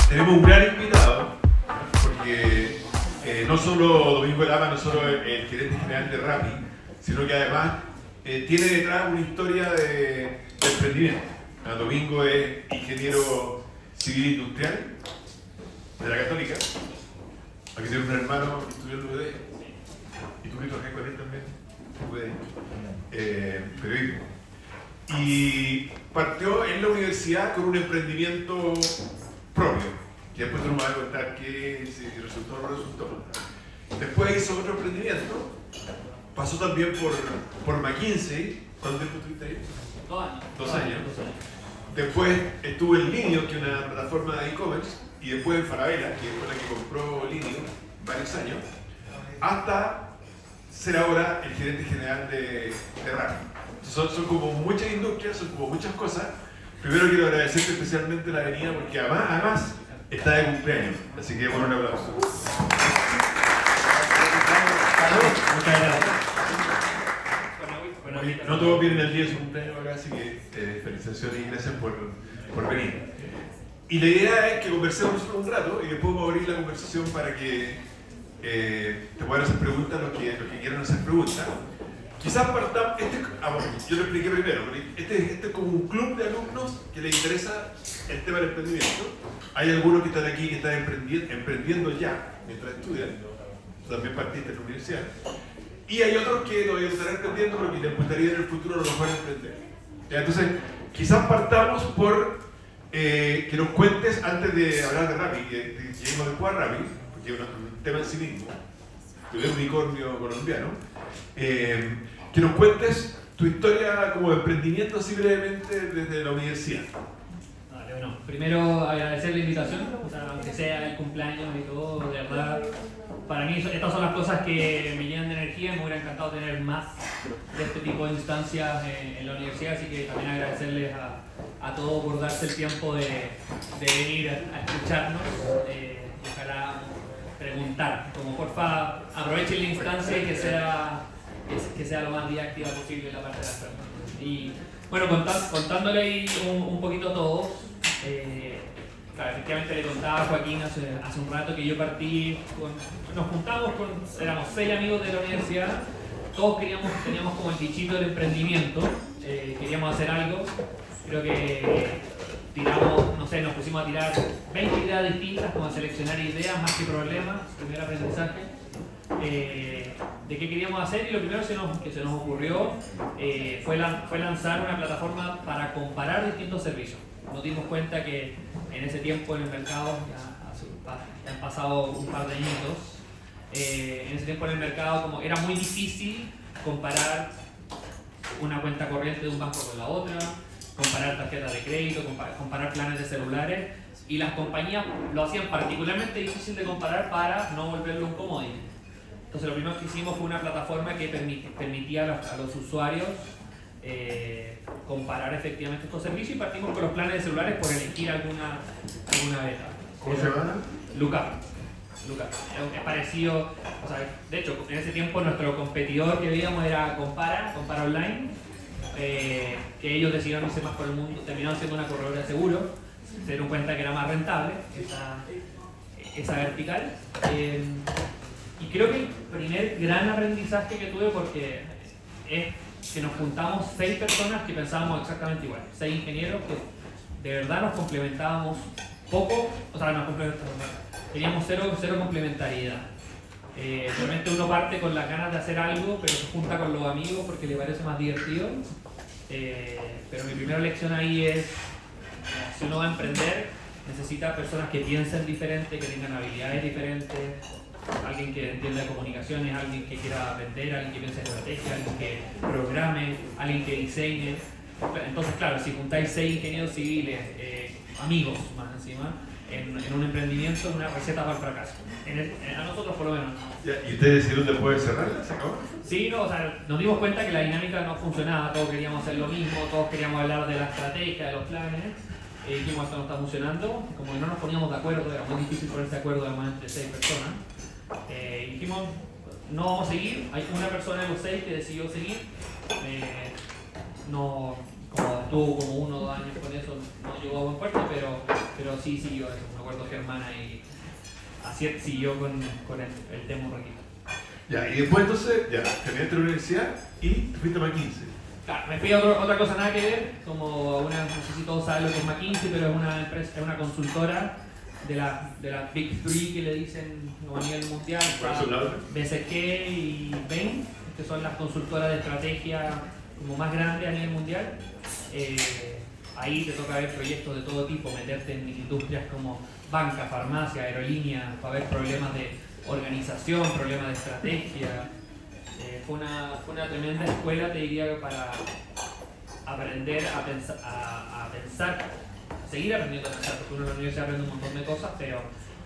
Tenemos un gran invitado, porque no solo Domingo Lama, no solo el gerente general de Rappi, sino que además tiene detrás una historia de emprendimiento. Domingo es ingeniero civil industrial de la Católica. Aquí tiene un hermano que estudió en la UD. Y tú que trabajás con él también, periodismo. Y partió en la universidad con un emprendimiento propio, que después tú nos vas a contar si resultó o no resultó. Después hizo otro emprendimiento, pasó también por McKinsey. ¿Cuánto tiempo estuviste ahí? 2 años. 2 años. Después estuvo en Linio, que es una plataforma de e-commerce, y después en Falabella, que fue la que compró Linio varios años, hasta ser ahora el gerente general de Rappi. Son como muchas industrias, son como muchas cosas. Primero quiero agradecerte especialmente la venida, porque además está de cumpleaños, así que bueno, un aplauso. Muchas gracias. No todos vienen el día de su cumpleaños acá, así que felicitaciones y gracias por venir. Y la idea es que conversemos un rato y después vamos a abrir la conversación para que te puedan hacer preguntas los que quieran hacer preguntas. Quizás partamos, yo lo expliqué primero, este es como un club de alumnos que les interesa el tema del emprendimiento. Hay algunos que están aquí que están emprendiendo ya mientras estudian, tú también partiste de la universidad. Y hay otros que todavía no están emprendiendo, pero que les gustaría en el futuro a lo mejor emprender. Entonces, quizás partamos por que nos cuentes, antes de hablar de Rappi, que lleguemos después a Rappi, porque es un tema en sí mismo, el unicornio colombiano, que nos cuentes tu historia como emprendimiento así brevemente desde la universidad. Vale, bueno, primero agradecer la invitación, o sea, aunque sea el cumpleaños y todo, de verdad, para mí estas son las cosas que me llenan de energía y me hubiera encantado tener más de este tipo de instancias en la universidad, así que también agradecerles a todos por darse el tiempo de venir a escucharnos, ojalá preguntar, como porfa aprovechen la instancia y que sea lo más didáctica posible la parte de las preguntas. Y bueno, contándole ahí un poquito a todos, claro, efectivamente le contaba a Joaquín hace un rato que yo partí, nos juntamos éramos 6 amigos de la universidad, todos teníamos como el bichito del emprendimiento, queríamos hacer algo, creo que tiramos, no sé, nos pusimos a tirar 20 ideas distintas, como a seleccionar ideas más que problemas, primer aprendizaje, de qué queríamos hacer, y lo primero que se nos ocurrió fue lanzar una plataforma para comparar distintos servicios. Nos dimos cuenta que en ese tiempo en el mercado, ya han pasado un par de añitos, en ese tiempo en el mercado como era muy difícil comparar una cuenta corriente de un banco con la otra, comparar tarjetas de crédito, comparar planes de celulares, y las compañías lo hacían particularmente difícil de comparar para no volverlo un commodity. Entonces lo primero que hicimos fue una plataforma que permitía a los usuarios comparar efectivamente estos servicios, y partimos con los planes de celulares por elegir alguna beta. ¿Cómo se llama? Lookup. Es parecido, o sea, de hecho en ese tiempo nuestro competidor que veíamos era Compara Online, que ellos decidieron irse más por el mundo, terminaron siendo una corredora de seguros, se dieron cuenta que era más rentable esa vertical. Y creo que el primer gran aprendizaje que tuve, porque es que nos juntamos 6 personas que pensábamos exactamente igual, 6 ingenieros que de verdad nos complementábamos poco, o sea, teníamos cero complementariedad. Realmente uno parte con las ganas de hacer algo, pero se junta con los amigos porque le parece más divertido. Pero mi primera lección ahí es, si uno va a emprender, necesita personas que piensen diferente, que tengan habilidades diferentes, alguien que entienda de comunicaciones, alguien que quiera vender, alguien que piense en estrategia, alguien que programe, alguien que diseñe. Entonces, claro, si juntáis 6 ingenieros civiles, amigos más encima, en un emprendimiento, es una receta para el fracaso. A nosotros por lo menos. ¿Y ustedes decidieron después de cerrar? ¿Se acabó? Sí, no, o sea, nos dimos cuenta que la dinámica no funcionaba, todos queríamos hacer lo mismo, todos queríamos hablar de la estrategia, de los planes, y dijimos esto no está funcionando, como que no nos poníamos de acuerdo, era muy difícil ponerse de acuerdo además entre 6 personas, y dijimos no vamos a seguir, hay una persona de los 6 que decidió seguir, no, como estuvo como 1 o 2 años con eso, no llegó a buen puerto, pero sí siguió eso. Me acuerdo que hermana y así siguió con el tema un ratito. Ya, y después entonces, ya, terminaste la universidad y te fuiste a McKinsey. Claro, me fui a otra cosa nada que ver, como no sé si todos saben lo que es McKinsey, pero es una empresa, es una consultora de la Big Three que le dicen a nivel mundial, ¿Cuáles son las otras? BCG y Bain, que son las consultoras de estrategia como más grandes a nivel mundial. Ahí te toca ver proyectos de todo tipo, meterte en industrias como banca, farmacia, aerolínea, para ver problemas de organización, problemas de estrategia. Fue una tremenda escuela, te diría, para aprender a pensar, seguir aprendiendo a pensar, porque uno en la universidad aprende un montón de cosas, pero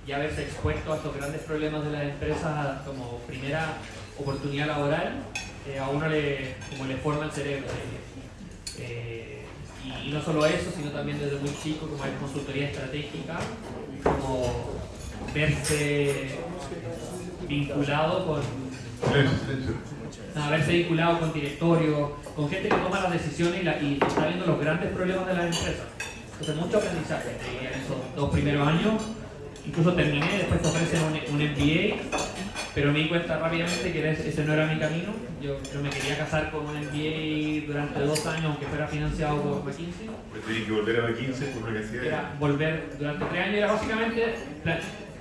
ya verse expuesto a estos grandes problemas de las empresas como primera oportunidad laboral, a uno le forma el cerebro. Y no solo eso, sino también desde muy chico, como hay consultoría estratégica, como verse vinculado con... Haberse vinculado con directorio, con gente que toma las decisiones y está viendo los grandes problemas de las empresas. Entonces, mucho aprendizaje en esos 2 primeros años. Incluso terminé, después te ofrecen un MBA, pero me di cuenta rápidamente que ese no era mi camino. Yo me quería casar con un MBA durante 2 años, aunque fuera financiado por McKinsey. Pues tenía que volver a McKinsey por una cantidad de... Era volver durante 3 años, era básicamente...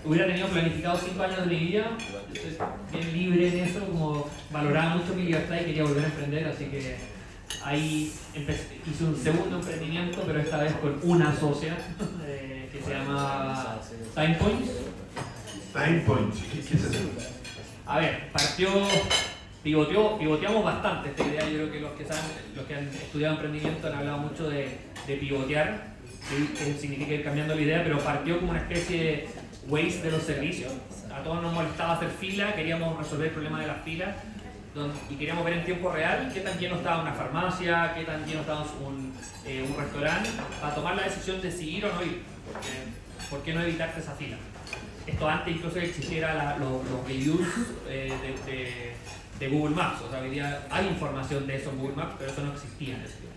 Hubiera tenido planificado 5 años de mi vida, estoy bien libre en eso, como valoraba mucho mi libertad y quería volver a emprender, así que ahí hice un segundo emprendimiento, pero esta vez con una socia que se llama Time Points. Time Points, ¿qué es eso? A ver, pivoteamos bastante esta idea. Yo creo que los que han estudiado emprendimiento han hablado mucho de pivotear, que significa ir cambiando la idea, pero partió como una especie de waste de los servicios. A todos nos molestaba hacer fila, queríamos resolver el problema de las filas y queríamos ver en tiempo real qué tan lleno estaba una farmacia, qué tan lleno estaba un restaurante, para tomar la decisión de si ir o no ir. ¿Por qué no evitarte esa fila? Esto antes incluso que existiera los reviews de Google Maps. O sea, hoy día hay información de eso en Google Maps, pero eso no existía en ese tiempo.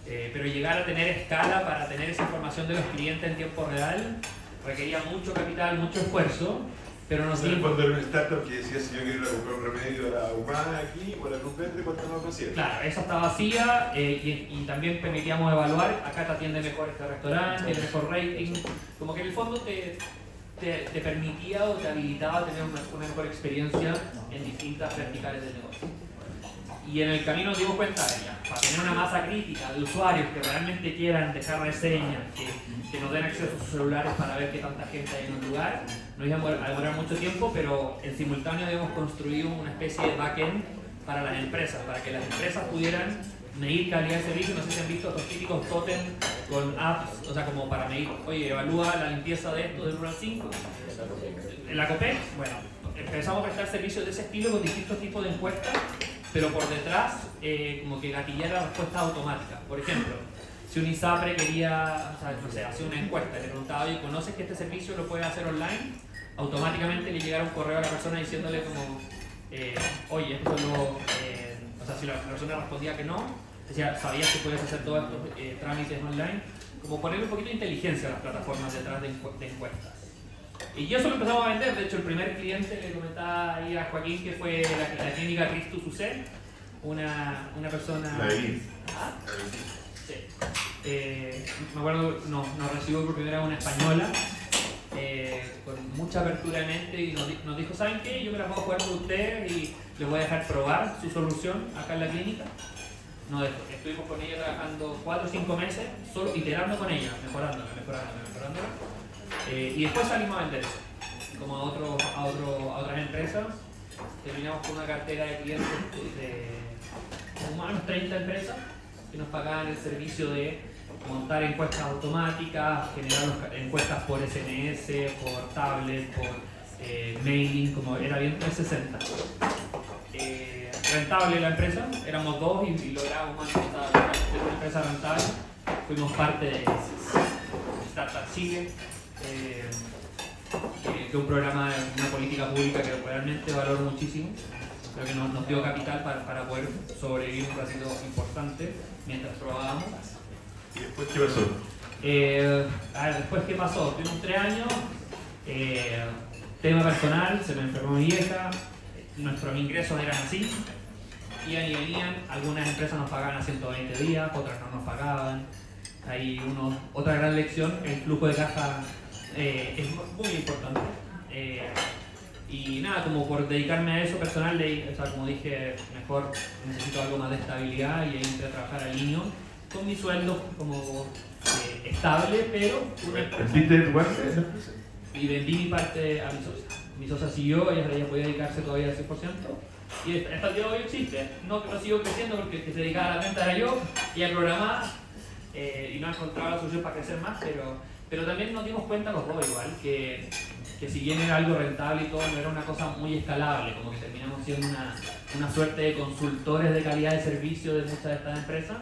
Pero llegar a tener escala para tener esa información de los clientes en tiempo real requería mucho capital, mucho esfuerzo, pero no tiene... Cuando era una startup que decía si yo quiero ir a comprar un remedio a la humana aquí o a la Cruz Verde, ¿cuánto nos consigue? Claro, esa está vacía y también permitíamos evaluar, acá te atiende mejor este restaurante, tiene mejor rating, como que en el fondo te permitía o te habilitaba a tener una mejor experiencia en distintas verticales del negocio. Y en el camino nos dimos cuenta de ella, para tener una masa crítica de usuarios que realmente quieran dejar reseñas, que nos den acceso a sus celulares para ver qué tanta gente hay en un lugar, nos íbamos a demorar mucho tiempo, pero en simultáneo habíamos construido una especie de backend para las empresas, para que las empresas pudieran medir calidad de servicio. No sé si han visto estos típicos totem con apps, o sea, como para medir, oye, evalúa la limpieza de esto del 1 al 5. En la COPEC, bueno, empezamos a prestar servicios de ese estilo con distintos tipos de encuestas, pero por detrás como que gatillara respuestas automáticas. Por ejemplo, si un ISAPRE quería, o sea, no sé, hacía una encuesta, le preguntaba, oye, ¿conoces que este servicio lo puedes hacer online? Automáticamente le llegara un correo a la persona diciéndole como, oye, esto o sea, si la persona respondía que no, decía, ¿sabías que puedes hacer todos estos trámites online? Como ponerle un poquito de inteligencia a las plataformas detrás de encuestas. Y eso lo empezamos a vender. De hecho, el primer cliente le comentaba ahí a Joaquín que fue la clínica Ristus UC, una persona... La de ¿Ah? Sí. Me acuerdo, nos recibió por primera vez una española con mucha apertura de mente y nos dijo, ¿saben qué? Yo me la puedo jugar por ustedes y les voy a dejar probar su solución acá en la clínica. Estuvimos con ella trabajando 4 o 5 meses, solo iterando con ella, mejorándola. Y después salimos a vender eso, como a otras empresas. Terminamos con una cartera de clientes de unas 30 empresas que nos pagaban el servicio de montar encuestas automáticas, generar encuestas por SMS, por tablet, por mailing, como era bien 360. Rentable la empresa, éramos 2 y logramos mantener una empresa rentable. Fuimos parte de Startup Chile, que es un programa, una política pública que realmente valoro muchísimo. Creo que nos dio capital para poder sobrevivir un ratito importante mientras probábamos. ¿Y después qué pasó? A ver, después, ¿qué pasó? Tuvimos 3 años, tema personal, se me enfermó mi vieja, nuestros ingresos eran así, iban y venían, algunas empresas nos pagaban a 120 días, otras no nos pagaban. Otra gran lección, el flujo de caja es muy importante. Y nada, como por dedicarme a eso personal, o sea, como dije, mejor necesito algo más de estabilidad y ahí entré a trabajar al niño con mi sueldo como estable, pero ¿Vendiste tu parte de esa empresa? y vendí mi parte a mi socia. Mi socia siguió, ella podía dedicarse todavía al 100%. Y hasta el día de hoy existe, no sigo creciendo porque el que se dedicaba a la venta era yo, ella programaba y no encontraba la solución para crecer más, pero también nos dimos cuenta los dos igual, que si bien era algo rentable y todo, no era una cosa muy escalable, como que terminamos siendo una suerte de consultores de calidad de servicio de muchas de estas empresas.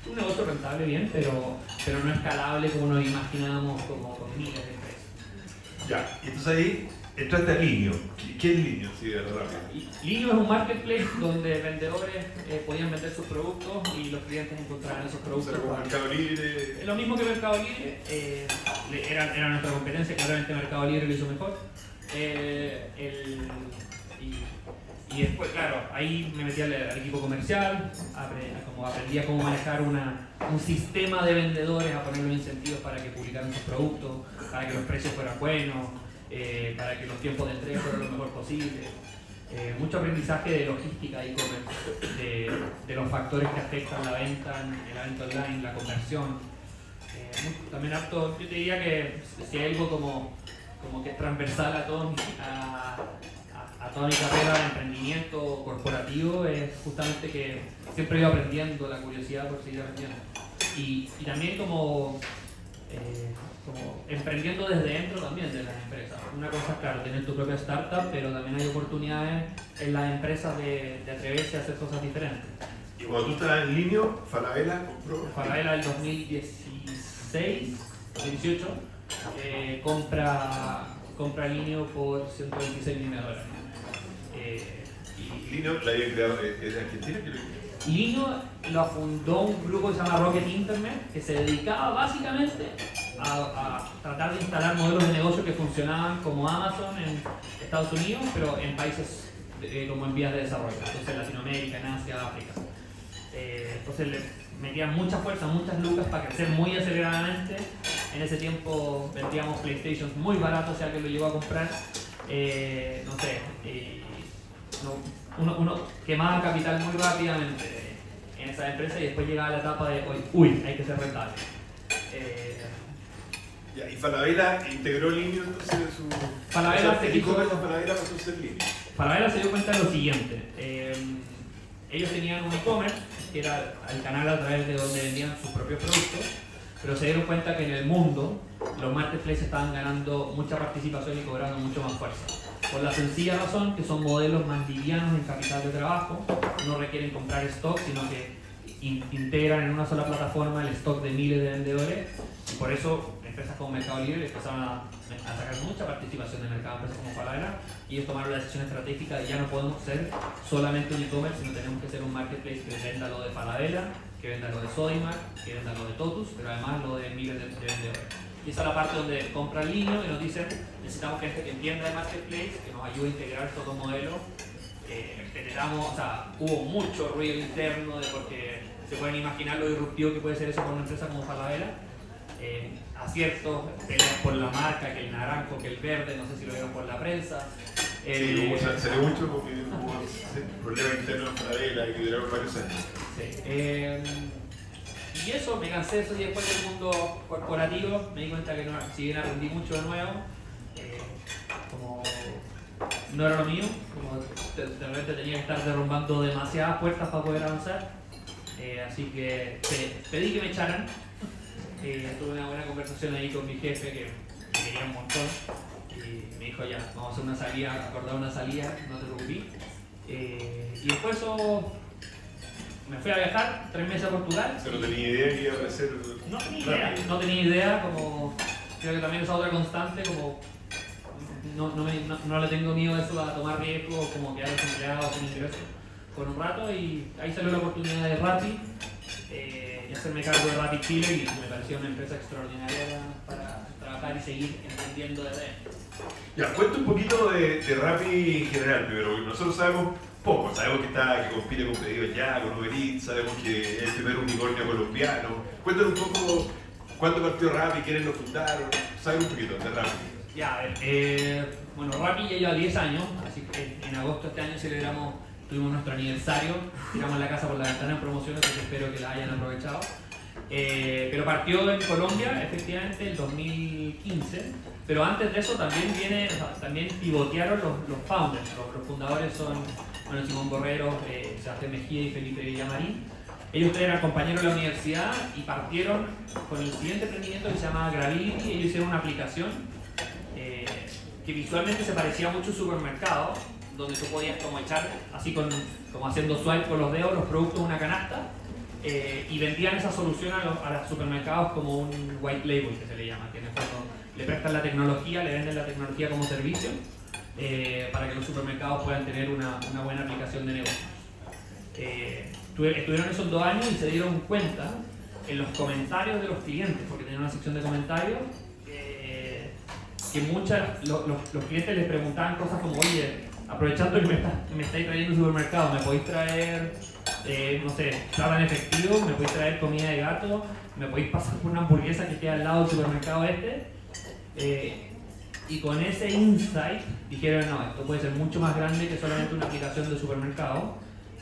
Un negocio rentable bien, pero no escalable como nos imaginábamos como con miles de empresas. Ya, y entonces ahí entraste a Linio. ¿Qué es Linio? Sí, de rápido. Linio es un marketplace donde vendedores podían vender sus productos y los clientes encontraban esos productos. Como Mercado Libre. Es lo mismo que Mercado Libre, era nuestra competencia, claramente Mercado Libre lo hizo mejor. Y después, claro, ahí me metí al equipo comercial, aprendí a cómo manejar un sistema de vendedores, a poner los incentivos para que publicaran sus productos, para que los precios fueran buenos, para que los tiempos de entrega fueran lo mejor posible. Mucho aprendizaje de logística y e-commerce, de los factores que afectan la venta online, la conversión. También harto, yo te diría que si hay algo como que es transversal a toda mi carrera de emprendimiento corporativo, es justamente que siempre he ido aprendiendo, la curiosidad por seguir aprendiendo. Y también como emprendiendo desde dentro también de las empresas. Una cosa es, claro, tener tu propia startup, pero también hay oportunidades en las empresas de atreverse a hacer cosas diferentes. Y cuando tú estabas en Linio, Falabella compró. Falabella del 2016, 2018, compra Linio por $126 millones. Y Linio la había creado, ¿es de Argentina? Linio lo fundó un grupo que se llama Rocket Internet, que se dedicaba básicamente a tratar de instalar modelos de negocio que funcionaban como Amazon en Estados Unidos, pero en países como en vías de desarrollo, entonces en Latinoamérica, en Asia, África. Entonces le metían mucha fuerza, muchas lucas para crecer muy aceleradamente. En ese tiempo vendíamos PlayStations muy baratos, si alguien lo llegó a comprar. Uno quemaba capital muy rápidamente en esa empresa y después llegaba la etapa de uy, hay que ser rentable. Y Falabella integró Linio entonces de su... Falabella se quiso... Falabella pasó a ser Linio. Falabella se dio cuenta de lo siguiente. Ellos tenían un e-commerce, que era el canal a través de donde vendían sus propios productos, pero se dieron cuenta que en el mundo los marketplaces estaban ganando mucha participación y cobrando mucho más fuerza. Por la sencilla razón que son modelos más livianos en capital de trabajo, no requieren comprar stock, sino que integran en una sola plataforma el stock de miles de vendedores, y por eso empresas como Mercado Libre empezaron a sacar mucha participación de mercado, empresas como Falabella, y ellos tomaron la decisión estratégica de ya no podemos ser solamente un e-commerce, sino tenemos que ser un marketplace que venda lo de Falabella, que venda lo de Sodimac, que venda lo de Totus, pero además lo de miles de vendedores. Y esa es la parte donde compra el niño y nos dicen, necesitamos gente que entienda el marketplace, que nos ayude a integrar estos dos modelos. Hubo mucho ruido interno porque se pueden imaginar lo disruptivo que puede ser eso con una empresa como Falabella. Aciertos, peleas por la marca, que el naranjo, que el verde, no sé si lo vieron por la prensa. Sí, salió mucho porque hubo problemas internos en Falabella que duraron varios años. Sí. Y eso, me cansé de eso y después del mundo corporativo me di cuenta que si bien aprendí mucho de nuevo, como no era lo mío, como de repente tenía que estar derrumbando demasiadas puertas para poder avanzar, así que pedí que me echaran. Tuve una buena conversación ahí con mi jefe que me quería un montón y me dijo ya, vamos a hacer una salida, acordar una salida, no te preocupes. Y después eso me fui a viajar 3 meses a Portugal. Pero no tenía idea que iba a ser... No tenía idea, como creo que también es otra constante, como no le tengo miedo a eso, a tomar riesgos, como quedar desempleado sin ingresos por un rato, y ahí salió la oportunidad de Rappi. y hacerme cargo de Rappi Chile y me pareció una empresa extraordinaria para trabajar y seguir entendiendo desde ahí. Ya, cuenta un poquito de Rappi en general primero, porque nosotros sabemos poco, sabemos que compite con Pedidos Ya, con Uber Eats, sabemos que es el primer unicornio colombiano. Cuéntanos un poco cuándo partió Rappi, quiénes lo fundaron, sabemos un poquito de Rappi. Ya, a ver, bueno, Rappi ya lleva 10 años, así que en agosto de este año tuvimos nuestro aniversario, tiramos la casa por la ventana en promociones, así que espero que la hayan aprovechado. Pero partió en Colombia, efectivamente, en 2015, pero antes de eso también pivotearon los founders, los fundadores son Simón Borrero, Sebastián Mejía y Felipe Villamarín. Ellos tres eran compañeros de la universidad y partieron con el siguiente emprendimiento que se llama Gravity. Ellos hicieron una aplicación que visualmente se parecía mucho a un supermercado, donde tú podías como echar, así como haciendo swipe con los dedos, los productos en una canasta, y vendían esa solución a los supermercados como un white label, que se le llama, que en el fondo le prestan la tecnología, le venden la tecnología como servicio, para que los supermercados puedan tener una buena aplicación de negocio. Estuvieron esos 2 años y se dieron cuenta en los comentarios de los clientes, porque tenían una sección de comentarios, que los clientes les preguntaban cosas como, oye, aprovechando que me estáis trayendo un supermercado, ¿me podéis traer, no sé, plata en efectivo? ¿Me podéis traer comida de gato? ¿Me podéis pasar por una hamburguesa que queda al lado del supermercado y con ese insight dijeron, no, esto puede ser mucho más grande que solamente una aplicación de supermercado,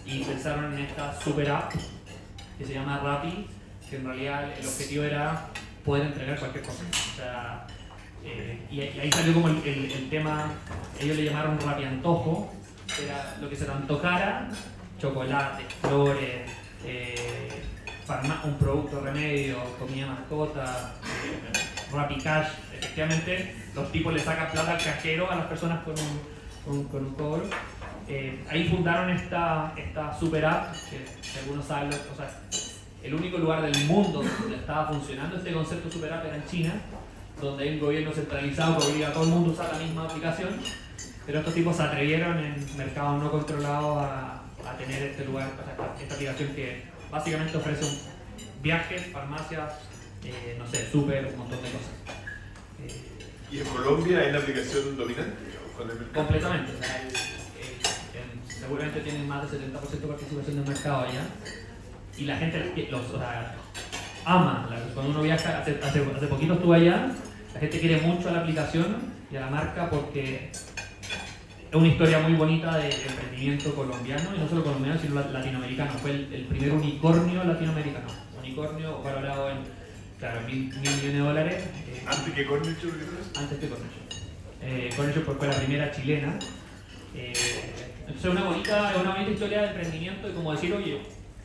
y pensaron en esta super app que se llama Rappi, que en realidad el objetivo era poder entregar cualquier cosa. O sea, y ahí salió como el tema, ellos le llamaron Rappi Antojo, que era lo que se te antojara: chocolate, flores, un producto remedio, comida mascota, Rappi Cash. Efectivamente, los tipos le sacan plata al cajero a las personas con un cobro. Ahí fundaron esta super app, que algunos saben, o sea, el único lugar del mundo donde estaba funcionando este concepto super app era en China, donde hay un gobierno centralizado que obliga a todo el mundo a usar la misma aplicación, pero estos tipos se atrevieron en mercados no controlados a tener este lugar, o sea, esta aplicación que básicamente ofrece viajes, farmacias, no sé, súper, un montón de cosas. ¿Y en Colombia es la aplicación dominante? Completamente. O sea, seguramente tienen más del 70% de participación del mercado allá. Y la gente ama. Cuando uno viaja, hace poquito estuve allá, la gente quiere mucho a la aplicación y a la marca porque es una historia muy bonita de emprendimiento colombiano, y no solo colombiano, sino latinoamericano. Fue el primer unicornio latinoamericano. Unicornio valorado en, claro, $1.000 millones. ¿Antes que Cornershop? Antes que Cornershop. Cornershop fue la primera chilena. Entonces es una bonita historia de emprendimiento, y como decir, oye,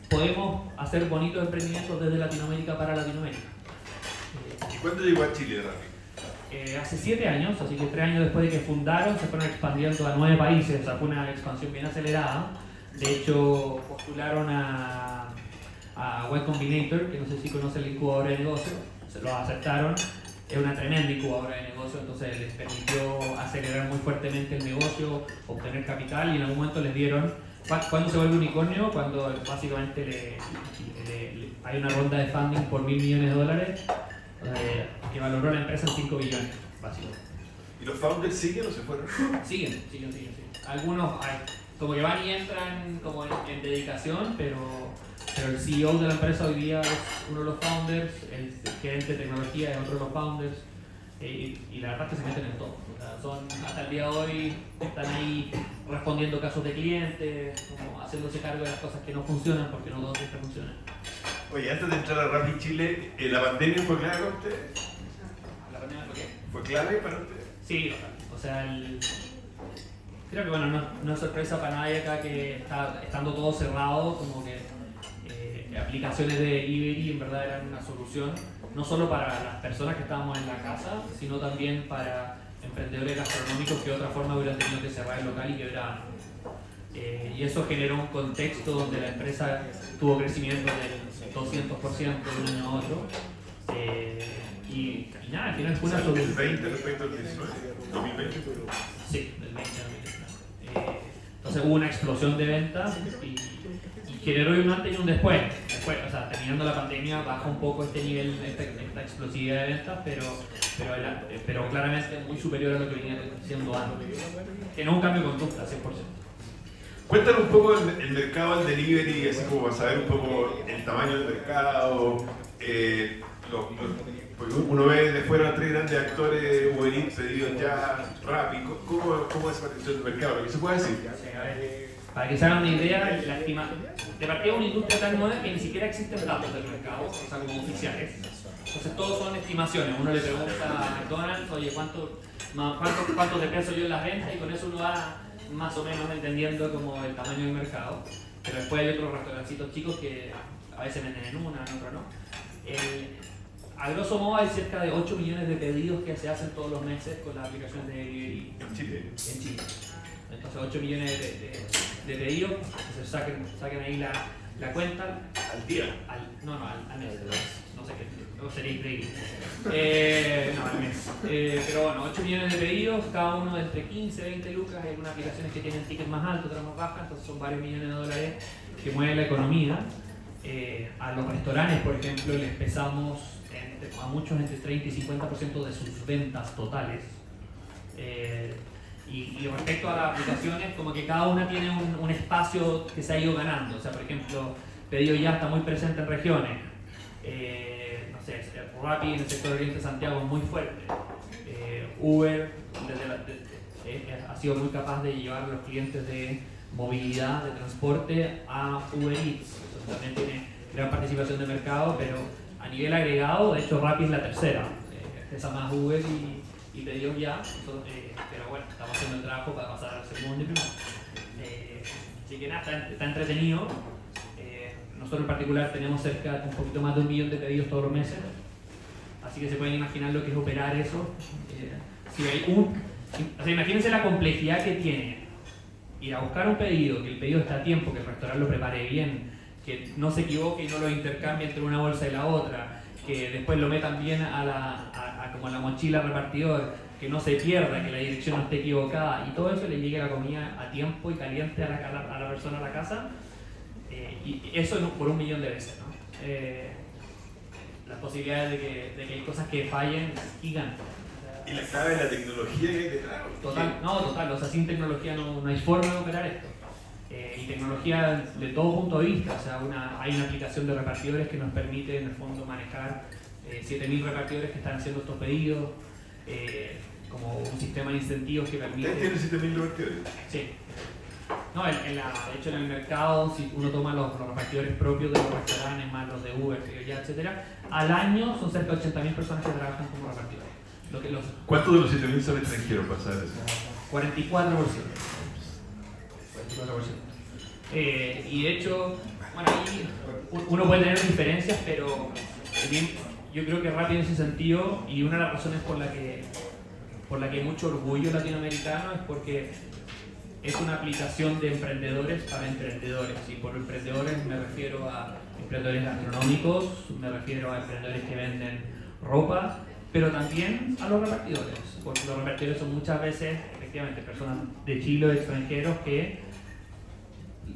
podemos hacer bonitos emprendimientos desde Latinoamérica para Latinoamérica. ¿Y cuándo llegó a Chile Rappi? Hace 7 años, así que 3 años después de que fundaron, se fueron expandiendo a 9 países. O sea, fue una expansión bien acelerada. De hecho, postularon a Y Combinator, que no sé si conocen el incubador de negocio, se lo aceptaron. Es una tremenda incubadora de negocio, entonces les permitió acelerar muy fuertemente el negocio, obtener capital, y en algún momento les dieron, ¿cuándo se vuelve unicornio? Cuando básicamente hay una ronda de funding por $1.000 millones, que valoró la empresa en 5 billones, básicamente. ¿Y los founders siguen o se fueron? Siguen. Algunos como que van y entran como en dedicación, pero el CEO de la empresa hoy día es uno de los founders, el gerente de tecnología es otro de los founders, y la verdad es que se meten en todo. O sea, hasta el día de hoy están ahí respondiendo casos de clientes, como haciéndose cargo de las cosas que no funcionan, porque no todas siempre funcionan. Oye, antes de entrar a Rappi Chile, ¿la pandemia fue clave para ustedes? ¿La pandemia fue qué? ¿Fue clave para ustedes? Sí, o sea, creo que bueno, no es sorpresa para nadie acá que estando todo cerrado, como que aplicaciones de delivery en verdad eran una solución, no solo para las personas que estábamos en la casa, sino también para emprendedores gastronómicos que de otra forma hubieran tenido que cerrar el local y quebraban. Y eso generó un contexto donde la empresa tuvo crecimiento del 200% de un año a otro. Y nada, al final fue una solución. ¿El 20 respecto al 19? ¿2020? Sí, del 20 al 2019. Entonces hubo una explosión de ventas, y generó un antes y un después. O sea, terminando la pandemia baja un poco este nivel, esta explosividad de ventas, pero claramente muy superior a lo que venía siendo antes. Que no es un cambio de conducta, 100%. Cuéntanos un poco el mercado del delivery, así como para saber un poco el tamaño del mercado. Porque uno ve de fuera 3 grandes actores, Uber Eats, Pedidos Ya, Rappi. ¿Cómo es esa partición del mercado? ¿Qué se puede decir? Para que se hagan una idea, de partida una industria tan nueva que ni siquiera existen datos del mercado, o sea, como oficiales. Entonces todos son estimaciones. Uno le pregunta a McDonald's, oye, ¿cuánto de peso yo en las ventas? Y con eso uno va más o menos entendiendo como el tamaño del mercado. Pero después hay otros restaurancitos chicos que a veces venden en una, en otra no. A grosso modo hay cerca de 8 millones de pedidos que se hacen todos los meses con las aplicaciones de delivery En Chile. Entonces 8 millones de pedidos, que se saquen ahí la cuenta. ¿Al día? Al mes. No sé qué, no sería increíble. No, al mes. Pero bueno, 8 millones de pedidos, cada uno de entre 15 y 20 lucas. Hay algunas aplicaciones que tienen tickets más altos, otras más bajas, entonces son varios millones de dólares que mueven la economía. A los restaurantes, por ejemplo, les pesamos a muchos entre 30 y 50% de sus ventas totales. Y respecto a las aplicaciones, como que cada una tiene un espacio que se ha ido ganando. O sea, por ejemplo, Pedido Ya está muy presente en regiones. No sé, Rappi en el sector oriente de Santiago es muy fuerte. Uber ha sido muy capaz de llevar a los clientes de movilidad, de transporte a Uber Eats. Entonces, también tiene gran participación de mercado, pero a nivel agregado, de hecho Rappi es la tercera. Pesa más Uber y Pedidos Ya. Pero bueno, estamos haciendo el trabajo para pasar al segundo y primero. Así que nada, está entretenido. Nosotros en particular tenemos cerca de un poquito más de 1 millón de pedidos todos los meses. Así que se pueden imaginar lo que es operar eso. Si hay o sea, imagínense la complejidad que tiene ir a buscar un pedido, que el pedido está a tiempo, que el restaurante lo prepare bien, que no se equivoque y no lo intercambie entre una bolsa y la otra, que después lo metan bien como a la mochila al repartidor, que no se pierda, que la dirección no esté equivocada y todo eso le llegue la comida a tiempo y caliente a la persona a la casa. Y eso por 1 millón de veces, ¿no? Las posibilidades de que hay cosas que fallen gigantes. ¿Y la clave es la tecnología que hay detrás? Total, o sea, sin tecnología no hay forma de operar esto. Y tecnología de todo punto de vista, o sea, hay una aplicación de repartidores que nos permite en el fondo manejar 7.000 repartidores que están haciendo estos pedidos, como un sistema de incentivos que permite... ¿Ustedes tienen 7.000 repartidores? Sí. No, de hecho en el mercado, si uno toma los repartidores propios de los restaurantes, más los de Uber, etc., al año son cerca de 80.000 personas que trabajan como repartidores. ¿Cuántos de los 7.000 son extranjeros, para saber eso? 44%. Y de hecho, bueno, ahí uno puede tener diferencias, pero yo creo que Rappi en ese sentido, y una de las razones por la que hay mucho orgullo latinoamericano es porque es una aplicación de emprendedores para emprendedores. Y por emprendedores me refiero a emprendedores gastronómicos, me refiero a emprendedores que venden ropa, pero también a los repartidores, porque los repartidores son muchas veces, efectivamente, personas de Chile o extranjeros que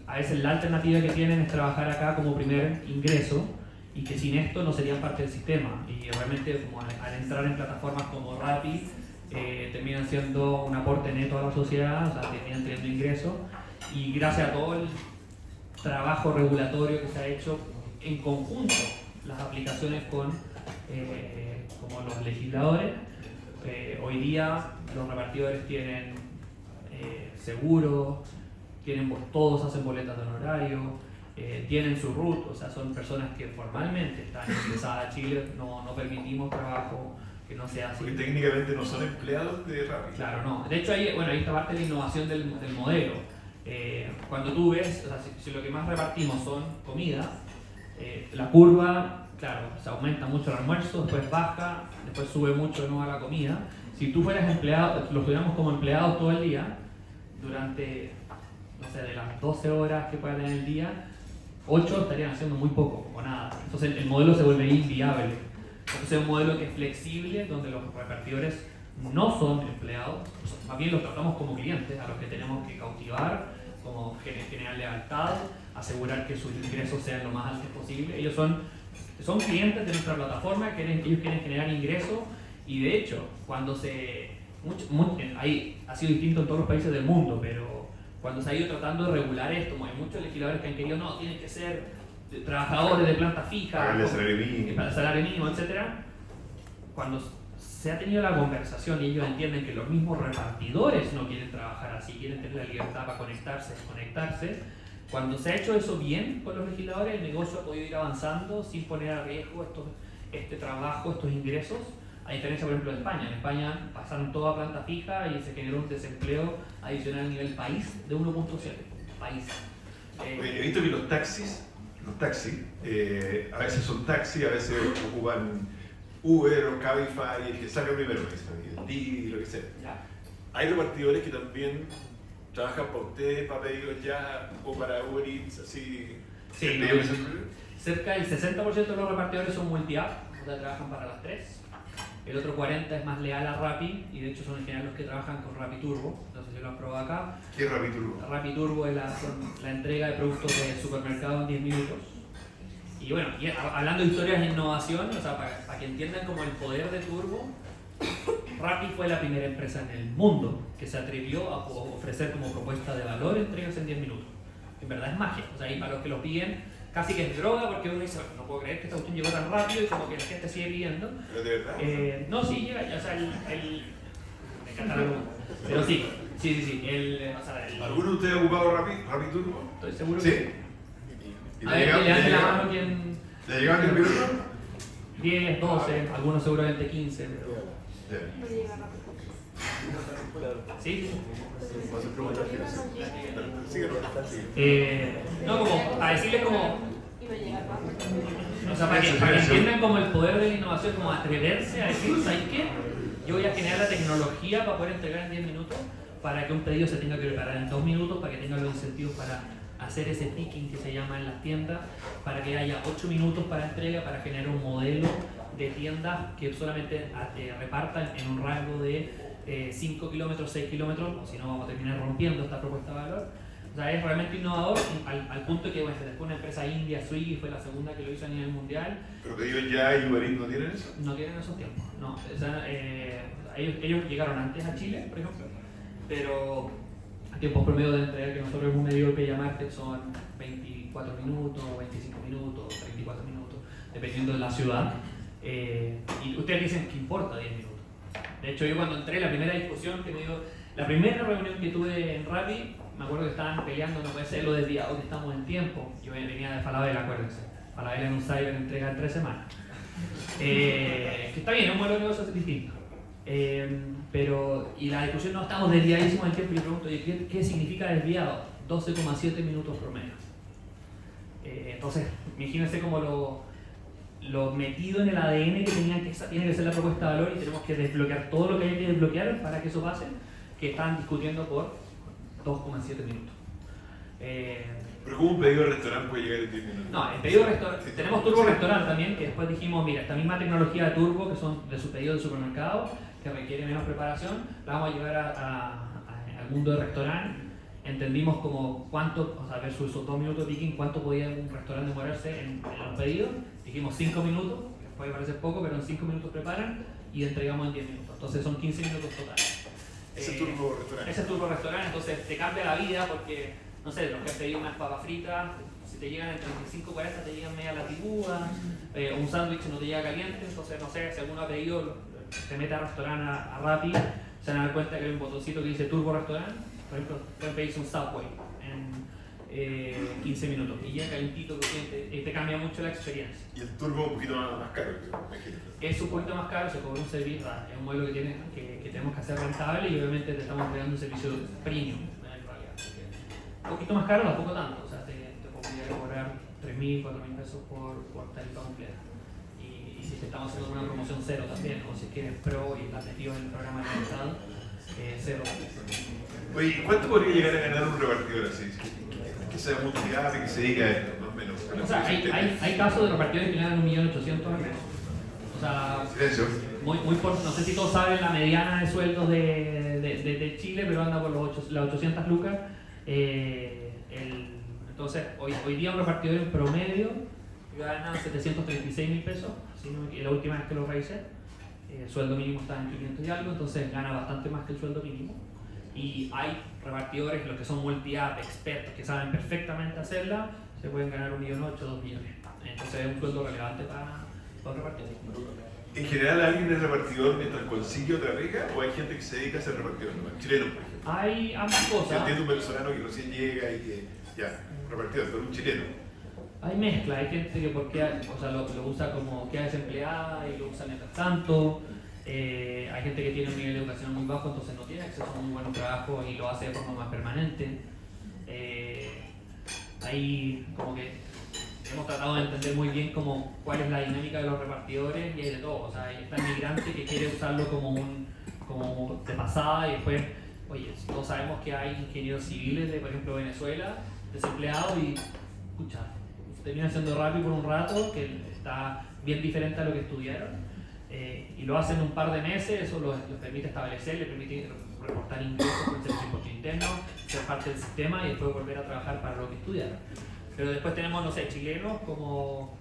a veces la alternativa que tienen es trabajar acá como primer ingreso y que sin esto no serían parte del sistema. Y realmente como al entrar en plataformas como Rappi, terminan siendo un aporte neto a la sociedad, o sea, terminan teniendo ingresos, y gracias a todo el trabajo regulatorio que se ha hecho en conjunto, las aplicaciones con como los legisladores, hoy día los repartidores tienen seguro, todos hacen boletas de honorario, tienen su RUT, o sea, son personas que formalmente están ingresadas a Chile, no permitimos trabajo que no sea así. Porque técnicamente no son empleados de Rappi. Claro, no. De hecho, ahí esta parte de la innovación del modelo. Cuando tú ves, o sea, si lo que más repartimos son comida, la curva, claro, se aumenta mucho el almuerzo, después baja, después sube mucho de nuevo a la comida. Si tú fueras empleado, los tuviéramos como empleados todo el día, durante, no sé, de las 12 horas que pueda tener el día, 8 estarían haciendo muy poco o nada. Entonces el modelo se vuelve inviable. Entonces es un modelo que es flexible, donde los repartidores no son empleados, más bien los tratamos como clientes a los que tenemos que cautivar, como generar lealtad, asegurar que sus ingresos sean lo más altos posible. Ellos son clientes de nuestra plataforma, ellos quieren generar ingresos y de hecho, cuando ahí ha sido distinto en todos los países del mundo, pero cuando se ha ido tratando de regular esto, como hay muchos legisladores que han querido, no, tienen que ser trabajadores de planta fija, salario mínimo, etc. Cuando se ha tenido la conversación y ellos entienden que los mismos repartidores no quieren trabajar así, quieren tener la libertad para conectarse, desconectarse. Cuando se ha hecho eso bien con los legisladores, el negocio ha podido ir avanzando sin poner a riesgo este trabajo, estos ingresos, a diferencia, por ejemplo, de España. En España pasaron todo a planta fija y se generó un desempleo adicional a nivel país de 1.7. País. He visto que los taxis, a veces son taxis, a veces ocupan Uber o Cabify, el que salga primero, el Didi, lo que sea. Ya. Hay repartidores que también trabajan para ustedes, para pedidos ya, o para Uber Eats, así. Sí, cerca del 60% de los repartidores son multi-app, o sea, trabajan para las tres. El otro 40% es más leal a Rappi, y de hecho son en general los que trabajan con Rappi Turbo. No sé si lo han probado acá. ¿Qué es Rappi Turbo? Rappi Turbo es la entrega de productos de supermercado en 10 minutos. Y bueno, hablando de historias de innovación, o sea, para que entiendan como el poder de Turbo, Rappi fue la primera empresa en el mundo que se atrevió a ofrecer como propuesta de valor entregas en 10 minutos. En verdad es magia, o sea, y para los que lo piden, casi que es droga, porque uno dice, no puedo creer que esta cuestión llegó tan rápido y como que la gente sigue pidiendo. ¿Pero de verdad? No, sí, llega, o sea, me encanta la pregunta. Pero sí, ¿Alguno de ustedes ha ocupado Rappi Turbo? Estoy seguro sí. que a ver, que le dan la mano quien... ¿Le llegaban 10 minutos? 10, 12, algunos seguramente 15, pero... ¿Sí? No, como, a decirles como... O sea, para que entiendan como el poder de la innovación, como atreverse a decir, ¿sabes qué? Yo voy a generar la tecnología para poder entregar en 10 minutos, para que un pedido se tenga que preparar en 2 minutos, para que tenga los incentivos para hacer ese picking que se llama en las tiendas, para que haya 8 minutos para entrega, para generar un modelo de tiendas que solamente repartan en un rango de 5 kilómetros, 6 kilómetros, o si no vamos a terminar rompiendo esta propuesta de valor. O sea, es realmente innovador al punto que bueno, después una empresa india, Swiggy, fue la segunda que lo hizo a nivel mundial. ¿Pero Pedidos Ya y Uber Eats no tienen eso? No tienen esos tiempos, no. O sea, ellos llegaron antes a Chile, por ejemplo, pero a tiempos promedio de entrega que nosotros hemos medido el Pay Market son 24 minutos, 25 minutos, 34 minutos, dependiendo de la ciudad. Y ustedes dicen que importa 10 minutos. De hecho, yo cuando entré, la primera discusión que me dio, la primera reunión que tuve en Rappi, me acuerdo que estaban peleando, no puede ser lo desviado que estamos en tiempo. Yo venía de Falabella, acuérdense. Falabella en un cyber entrega en 3 semanas. Que está bien, es un modelo de negocio distinto. Y la discusión, no estamos desviadísimos en tiempo, y yo pregunto, ¿qué significa desviado? 12,7 minutos promedio. Entonces, imagínense como lo metido en el ADN que tiene que ser la propuesta de valor, y tenemos que desbloquear todo lo que hay que desbloquear para que eso pase, que están discutiendo por 2,7 minutos. ¿Pero cómo un pedido de restaurante puede llegar en 10 minutos? No, el pedido de restaurante, tenemos Turbo Restaurante también, que después dijimos, mira, esta misma tecnología de Turbo, que son de su pedido de supermercado, que requiere menos preparación, la vamos a llevar al mundo de restaurante. Entendimos como cuánto, o sea, versus esos 2 minutos de picking, cuánto podía un restaurante demorarse en los pedidos. Dijimos 5 minutos, que puede parecer poco, pero en 5 minutos preparan y entregamos en 10 minutos. Entonces son 15 minutos totales. Ese es Turbo Restaurante. Ese es Turbo Restaurante, entonces te cambia la vida porque, no sé, los que han pedido unas papas fritas, si te llegan en 35 40 te llegan media latiguda, un sándwich no te llega caliente, entonces no sé, si alguno ha pedido, se mete al restaurante a Rappi, se van a dar cuenta que hay un botoncito que dice Turbo Restaurante. Por ejemplo, pueden pedirse un Subway en 15 minutos y llega calentito, te cambia mucho la experiencia. Y el turbo un poquito más caro, imagínate. Es un poquito más caro, se cobra un servicio, es un modelo que tenemos que hacer rentable, y obviamente te estamos creando un servicio premium en realidad. Un poquito más caro, tampoco tanto, o sea, te podría cobrar 3.000, 4.000 pesos por tarifa completa. Y si te estamos haciendo una promoción cero también, o si quieres pro y estás metido en el programa de Estado, cero. Oye, ¿cuánto podría llegar a ganar un repartidor así? Que sea multigame, que se dedica a esto, más o menos. O sea, hay casos de repartidores que ganan 1.800.000 al mes. O sea, silencio. No sé si todos saben la mediana de sueldos de Chile, pero anda por las 800 lucas. Entonces, hoy día un repartidor en promedio gana 736.000 pesos, la última vez que lo revisé. El sueldo mínimo está en 500 y algo, entonces gana bastante más que el sueldo mínimo. Y hay repartidores, los que son multi-app, expertos, que saben perfectamente hacerla, se pueden ganar 1.800.000, 2 millones. Entonces es un sueldo relevante para un repartidor. ¿En general alguien es repartidor mientras consigue otra beca o hay gente que se dedica a ser repartidor? ¿No? Chileno, por ejemplo. Hay ambas cosas. Entiendo un venezolano que recién llega y que ya, repartidor, pero un chileno. Hay mezcla, hay gente que lo usa como queda desempleada y lo usa mientras tanto. Hay gente que tiene un nivel de educación muy bajo, entonces no tiene acceso a muy buenos trabajos y lo hace de forma más permanente. Ahí como que hemos tratado de entender muy bien cuál es la dinámica de los repartidores y hay de todo. O sea, está el migrante que quiere usarlo como de pasada y después, oye, todos sabemos que hay ingenieros civiles de, por ejemplo, Venezuela, desempleados y, escucha, terminan siendo rápido por un rato, que está bien diferente a lo que estudiaron. Y lo hacen un par de meses, eso los permite establecer, les permite reportar ingresos por el servicio impuesto interno, ser parte del sistema y después volver a trabajar para lo que estudiaron. Pero después tenemos, no sé, chilenos como,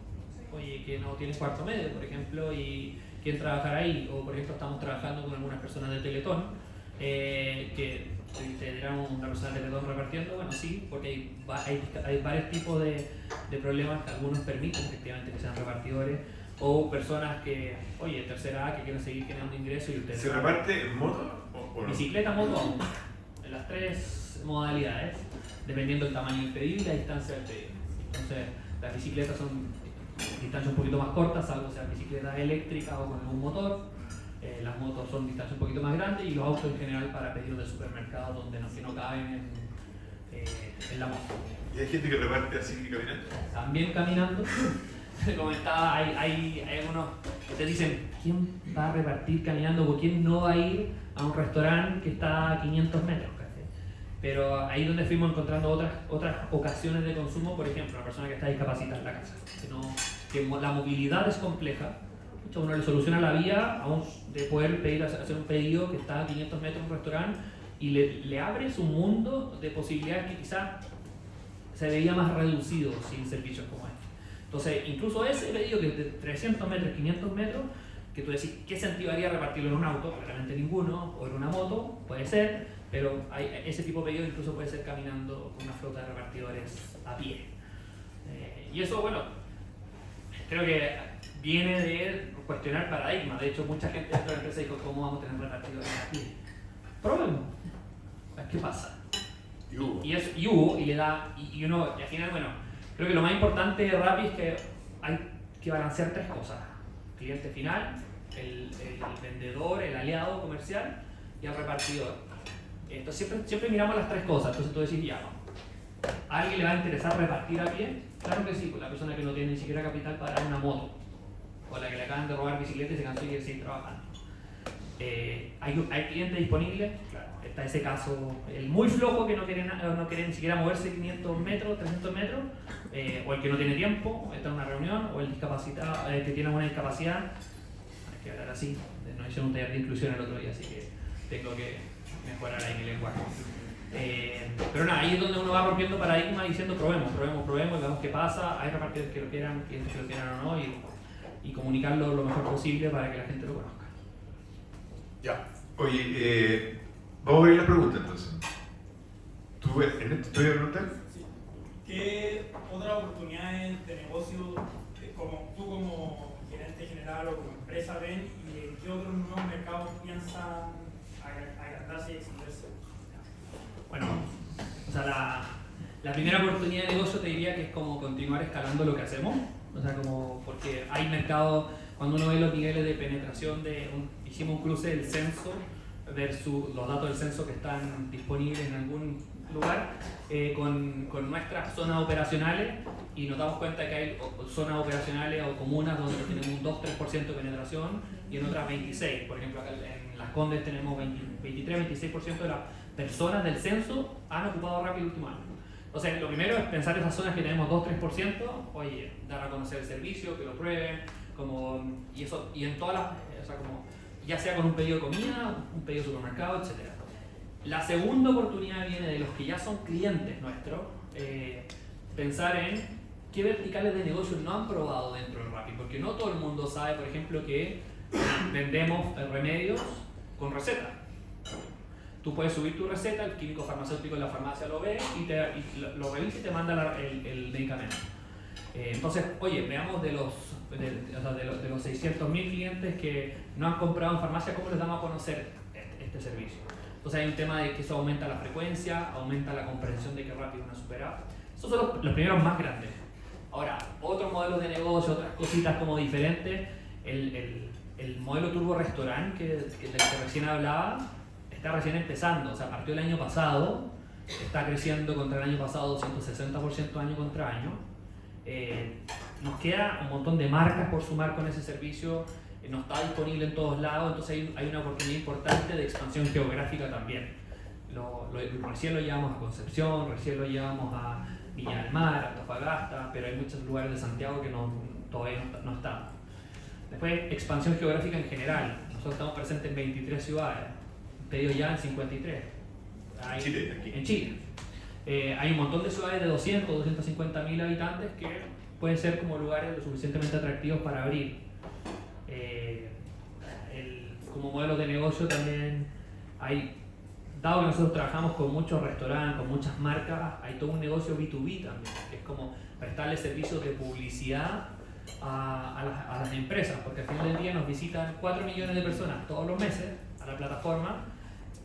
oye, que no tienen cuarto medio, por ejemplo, y quieren trabajar ahí. O, por ejemplo, estamos trabajando con algunas personas de Teletón, que tendrán una persona de Teletón repartiendo. Bueno, sí, porque hay varios tipos de problemas que algunos permiten efectivamente que sean repartidores. O personas que, oye, tercera A, que quieren seguir generando ingresos y ustedes... ¿Se reparte en moto o no? Bicicleta, moto, aún. En las 3 modalidades, dependiendo del tamaño del pedido y la distancia del pedido. Entonces, las bicicletas son distancias un poquito más cortas, salvo sean bicicletas eléctricas o con algún motor. Las motos son distancias un poquito más grandes y los autos en general para pedidos de supermercados donde no caben en la moto. ¿Y hay gente que reparte así caminando? También caminando. Comentaba, hay algunos que te dicen quién va a repartir caminando o quién no va a ir a un restaurante que está a 500 metros. Pero ahí es donde fuimos encontrando otras ocasiones de consumo, por ejemplo, una persona que está discapacitada en la casa, que la movilidad es compleja. Uno le soluciona la vía de poder hacer un pedido que está a 500 metros de un restaurante y le abres un mundo de posibilidades que quizás se veía más reducido sin servicios como este. Entonces, incluso ese pedido que es de 300 metros, 500 metros, que tú decís, ¿qué sentido haría repartirlo en un auto? Realmente ninguno, o en una moto, puede ser, pero ese tipo de pedido incluso puede ser caminando con una flota de repartidores a pie. Y eso, bueno, creo que viene de cuestionar paradigmas. De hecho, mucha gente dentro de la empresa dijo, ¿cómo vamos a tener repartidores a pie? Probemos. ¿Qué pasa? Y hubo, y uno, y al final, bueno, creo que lo más importante de Rappi es que hay que balancear 3 cosas. Cliente final, el vendedor, el aliado comercial y el repartidor. Entonces siempre miramos las 3 cosas. Entonces tú decís, ya, ¿a alguien le va a interesar repartir a pie? Claro que sí, pues la persona que no tiene ni siquiera capital para dar una moto, o la que le acaban de robar bicicleta y se cansó y quiere seguir trabajando. ¿Hay clientes disponibles? Claro. Está ese caso, el muy flojo que no quiere ni siquiera moverse 500 metros, 300 metros, o el que no tiene tiempo, está en una reunión, o el discapacitado, que tiene una discapacidad. Hay que hablar así, nos hicieron un taller de inclusión el otro día, así que tengo que mejorar ahí mi lenguaje. Pero nada, ahí es donde uno va rompiendo paradigmas diciendo probemos y veamos qué pasa. Hay repartidores que lo quieran, clientes que lo quieran o no, y comunicarlo lo mejor posible para que la gente lo conozca. Ya. Oye, vamos a ver la pregunta entonces. ¿Tú, Ernesto, te voy a preguntar? Sí. ¿Qué otras oportunidades de negocio como gerente general o como empresa ven y en qué otros nuevos mercados piensan agrandarse y extenderse? Bueno, o sea, la primera oportunidad de negocio te diría que es como continuar escalando lo que hacemos. O sea, porque hay mercados, cuando uno ve los niveles de penetración hicimos un cruce del censo versus los datos del censo que están disponibles en algún lugar con nuestras zonas operacionales y nos damos cuenta que hay zonas operacionales o comunas donde tenemos un 2-3% de penetración y en otras 26%. Por ejemplo, acá en Las Condes tenemos 23-26% de las personas del censo han ocupado Rappi el último año. Entonces, lo primero es pensar en esas zonas que tenemos 2-3%, oye, dar a conocer el servicio, que lo prueben, y en todas las, o sea, ya sea con un pedido de comida, un pedido de supermercado, etc. La segunda oportunidad viene de los que ya son clientes nuestros, pensar en qué verticales de negocio no han probado dentro de Rappi, porque no todo el mundo sabe, por ejemplo, que vendemos remedios con receta. Tú puedes subir tu receta, el químico farmacéutico de la farmacia lo ve y lo revisa y te manda el medicamento. Entonces, oye, veamos de los 600.000 clientes que no han comprado en farmacia, ¿cómo les damos a conocer este servicio? Entonces hay un tema de que eso aumenta la frecuencia, aumenta la comprensión de que Rappi es una super app. Esos son los primeros más grandes. Ahora, otros modelos de negocio, otras cositas como diferentes, el modelo turbo restaurante del que recién hablaba, está recién empezando, o sea, partió el año pasado, está creciendo contra el año pasado 260% año contra año. Nos queda un montón de marcas por sumar con ese servicio, no está disponible en todos lados, entonces hay una oportunidad importante de expansión geográfica también. Recién lo llevamos a Concepción, recién lo llevamos a Viña del Mar, Antofagasta, pero hay muchos lugares de Santiago que todavía no están. Después, expansión geográfica en general. Nosotros estamos presentes en 23 ciudades, pedidos ya en 53. Chile, aquí. En Chile. Hay un montón de ciudades de 250.000 habitantes que pueden ser como lugares lo suficientemente atractivos para abrir. Como modelo de negocio también hay, dado que nosotros trabajamos con muchos restaurantes, con muchas marcas, hay todo un negocio B2B también, que es como prestarle servicios de publicidad a las empresas, porque al final del día nos visitan 4 millones de personas todos los meses a la plataforma.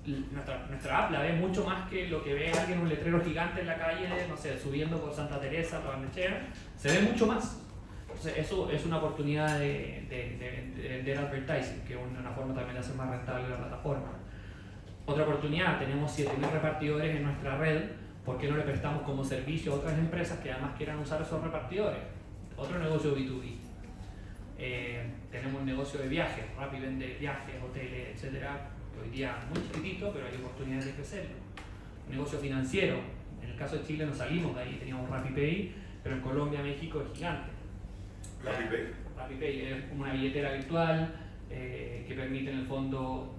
Nuestra app la ve mucho más que lo que ve alguien en un letrero gigante en la calle, no sé, subiendo por Santa Teresa, por Barnechea, se ve mucho más. Entonces eso es una oportunidad de vender advertising, que es una forma también de hacer más rentable la plataforma. Otra oportunidad, tenemos 7.000 repartidores en nuestra red, ¿por qué no le prestamos como servicio a otras empresas que además quieran usar esos repartidores? Otro negocio B2B. Tenemos un negocio de viajes, Rappi vende viajes, hoteles, etcétera. Hoy día muy chiquitito, pero hay oportunidades de crecerlo. Negocio financiero, en el caso de Chile nos salimos de ahí, teníamos RappiPay, pero en Colombia, México es gigante. RappiPay. RappiPay es una billetera virtual que permite en el fondo